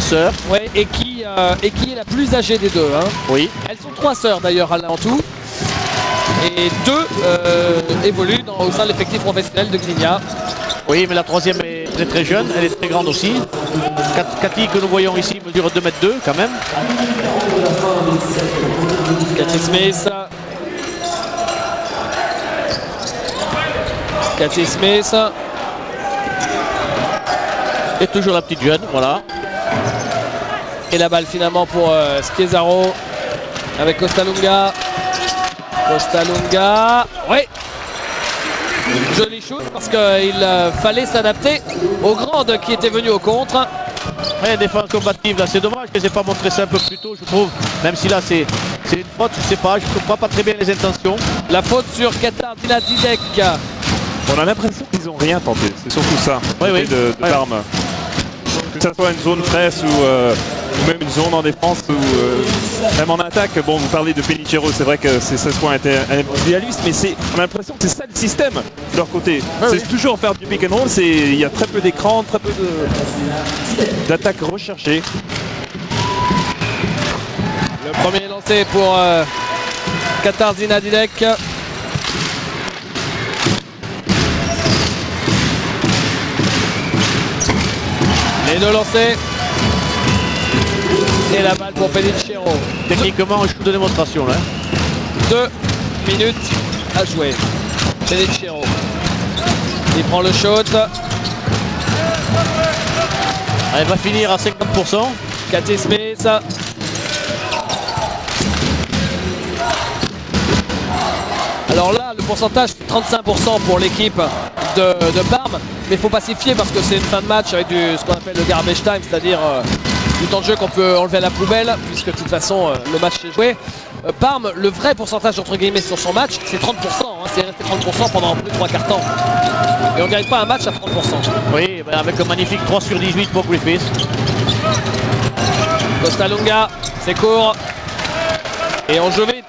sœur. Ouais, et qui est la plus âgée des deux. Hein. Oui. Elles sont 3 sœurs d'ailleurs en tout. Et 2 évoluent au sein de l'effectif professionnel de Gdynia. Oui, mais la troisième est très très jeune, elle est très grande aussi. Cathy que nous voyons ici mesure 2 m 2 quand même. Cathy Smith. Cathy Smith. Et toujours la petite jeune, voilà. Et la balle finalement pour Spiezaro avec Costalunga. Costalunga. Oui. Joli shoot parce qu'il fallait s'adapter aux grandes qui étaient venues au contre. Ouais, défense combative là, c'est dommage que j'ai pas montré ça un peu plus tôt, je trouve. Même si là c'est une faute, je sais pas, je ne comprends pas très bien les intentions. La faute sur Katarzyna Didek. On a l'impression qu'ils n'ont rien tenté, c'est surtout ça, oui. de Parme. Que ce soit une zone presse ou même une zone en défense ou même en attaque. Bon, vous parlez de Penicero, c'est vrai que c'est 16 points individualiste, mais on a l'impression que c'est ça le système de leur côté. C'est toujours faire du pick and roll, il y a très peu d'écran, très peu d'attaques recherchées. Le premier lancé pour Katarzyna Didek. Les deux lancés. Et la balle pour Penicero. Techniquement, un shoot de démonstration là. 2 minutes à jouer. Penicero. Il prend le shoot. Elle va finir à 50%. Cathy Smith. Alors là, le pourcentage, c'est 35% pour l'équipe de Parme. Mais il faut pas s'y fier parce que c'est une fin de match avec ce qu'on appelle le garbage time, c'est-à-dire du temps de jeu qu'on peut enlever à la poubelle, puisque de toute façon, le match est joué. Parme, le vrai pourcentage entre guillemets sur son match, c'est 30%. Hein, c'est resté 30% pendant plus de 3/4 temps. Et on ne gagne pas un match à 30%. Oui, avec un magnifique 3 sur 18 pour Griffiths. Costalunga, c'est court. Et on joue vite.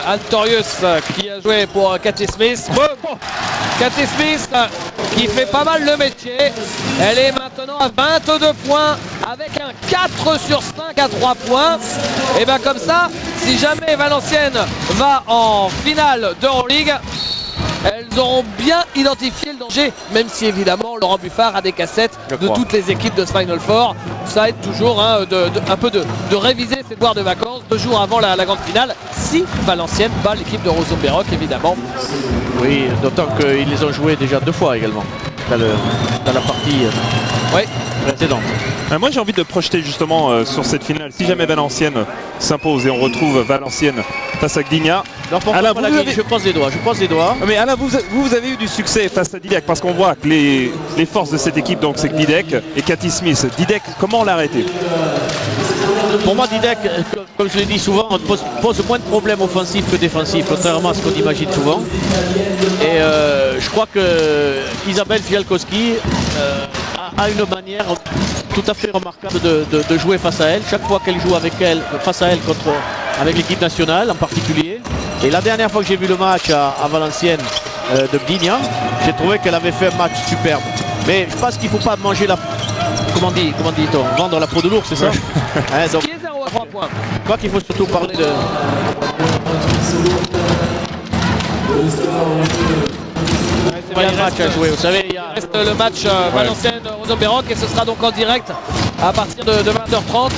Altorius qui a joué pour Cathy Smith. Boum. Cathy Smith qui fait pas mal le métier. Elle est maintenant à 22 points avec un 4 sur 5 à 3 points. Et bien comme ça, si jamais Valenciennes va en finale d'Euroleague, elles auront bien identifié le danger, même si évidemment Laurent Buffard a des cassettes de toutes les équipes de ce Final Four. Ça aide toujours hein, un peu de réviser ses devoirs de vacances 2 jours avant la grande finale, si Valenciennes bat l'équipe de Rosenberg évidemment. Oui, d'autant qu'ils les ont joués déjà 2 fois également dans la partie précédente. Moi j'ai envie de projeter justement sur cette finale. Si jamais Valenciennes s'impose et on retrouve Valenciennes face à Gdynia. Alain, je pense les doigts. Mais Alain, vous avez eu du succès face à Didek parce qu'on voit que les forces de cette équipe, donc c'est Didek et Cathy Smith. Didek, comment l'a arrêté? Pour moi, Didek, comme je l'ai dit souvent, pose moins de problèmes offensifs que défensifs, contrairement à ce qu'on imagine souvent. Et je crois que Isabelle Fijalkowski a une manière tout à fait remarquable de jouer face à elle. Chaque fois qu'elle joue face à elle avec l'équipe nationale en particulier. Et la dernière fois que j'ai vu le match à Valenciennes de Gdynia, j'ai trouvé qu'elle avait fait un match superbe. Mais je pense qu'il ne faut pas manger la... Comment dit-on? Vendre la peau de l'ours, c'est ça? Hein, donc, Qui est 0 à 3 points. Je crois qu'il faut surtout parler de... C'est pas le match à jouer, vous savez, il reste le match Valenciennes-Rosenberg et ce sera donc en direct à partir de 20h30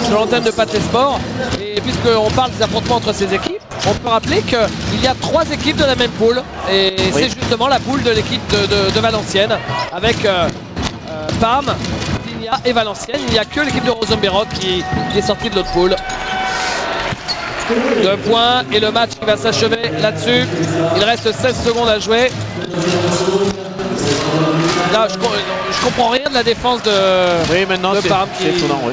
sur l'antenne de Pathé Sport. Et puisqu'on parle des affrontements entre ces équipes, on peut rappeler qu'il y a 3 équipes de la même poule et c'est justement la poule de l'équipe de Valenciennes avec Parme, Gdynia et Valenciennes. Il n'y a que l'équipe de Rosenberg qui est sortie de l'autre poule. 2 points et le match qui va s'achever là-dessus. Il reste 16 secondes à jouer. Là, je comprends rien de la défense de Parme. C'est étonnant, oui.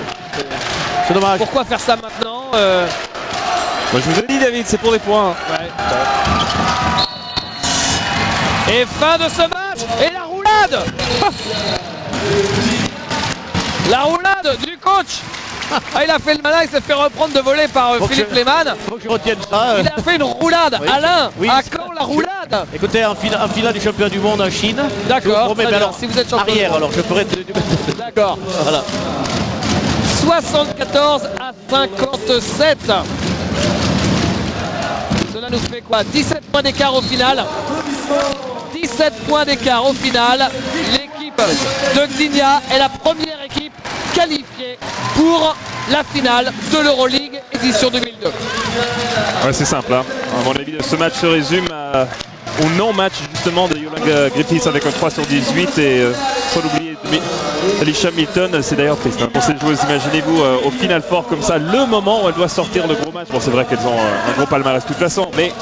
C'est dommage. Pourquoi faire ça maintenant Moi, je vous ai dit, David, c'est pour les points. Et fin de ce match. Et la roulade la roulade du coach. Il a fait le malin, il s'est fait reprendre de voler par Philippe Lehmann. Faut que je retienne ça. Il a fait une roulade. Alain, à quand la roulade? Écoutez, en finale du championnat du monde en Chine. D'accord. Alors, si vous êtes champion arrière, alors je ferai... D'accord. Voilà. 74 à 57. Cela nous fait quoi? 17 points d'écart au final. 17 7 points d'écart au final. L'équipe de Gdynia est la première équipe qualifiée pour la finale de l'Euroleague édition 2002. Ouais, c'est simple. Hein. À mon avis, ce match se résume au non-match justement de Yolang Griffiths avec un 3 sur 18 et sans oublier Alicia Milton. C'est d'ailleurs triste hein, pour ces joueuses. Imaginez-vous au final fort comme ça, le moment où elle doit sortir le gros match. Bon, c'est vrai qu'elles ont un gros palmarès de toute façon, mais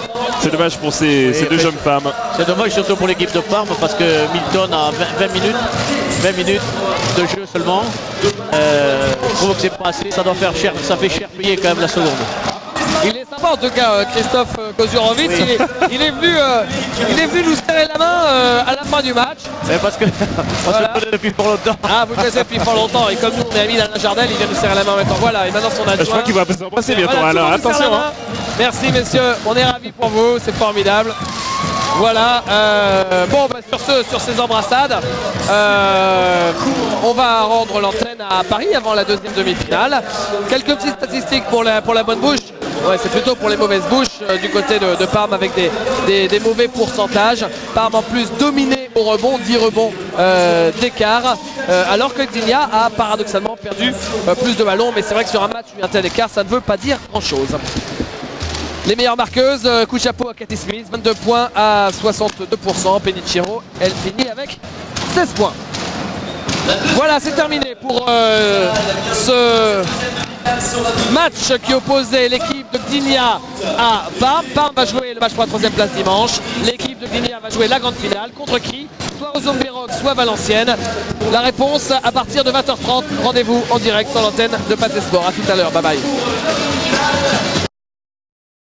c'est dommage pour ces deux jeunes femmes. C'est dommage surtout pour l'équipe de Parme parce que Milton a 20 minutes de jeu seulement. Je trouve que c'est pas assez, ça doit faire cher, ça fait cher payer quand même la seconde. Il est sympa en tout cas, Christophe Kozurovic. Oui. Il est venu nous serrer la main à la fin du match. Mais parce que voilà. On se connaît depuis fort longtemps. Ah, vous le connaissez depuis fort longtemps. Et comme nous, on est amis d'Alain Jardel, il vient nous serrer la main maintenant. Voilà, et maintenant son adjoint. Je crois qu'il va s'embrasser bientôt. Voilà, alors attention. Hein. Merci messieurs, on est ravis pour vous, c'est formidable. Voilà, bon bah, sur ces embrassades, on va rendre l'antenne à Paris avant la deuxième demi-finale. Quelques petites statistiques pour la bonne bouche. Ouais, c'est plutôt pour les mauvaises bouches du côté de Parme avec des mauvais pourcentages. Parme en plus dominé au rebond, 10 rebonds d'écart, alors que Gdynia a paradoxalement perdu plus de ballons. Mais c'est vrai que sur un match où il y a un tel écart, ça ne veut pas dire grand-chose. Les meilleures marqueuses, coup de chapeau à Cathy Smith, 22 points à 62%. Penichiro, elle finit avec 16 points. Voilà, c'est terminé pour ce match qui opposait l'équipe de Gdynia à Parme. Parme va jouer le match pour la 3e place dimanche. L'équipe de Gdynia va jouer la grande finale. Contre qui? Soit aux Zombies-Rock, soit Valenciennes. La réponse à partir de 20h30. Rendez-vous en direct sur l'antenne de Pathé Sport. A tout à l'heure, bye bye.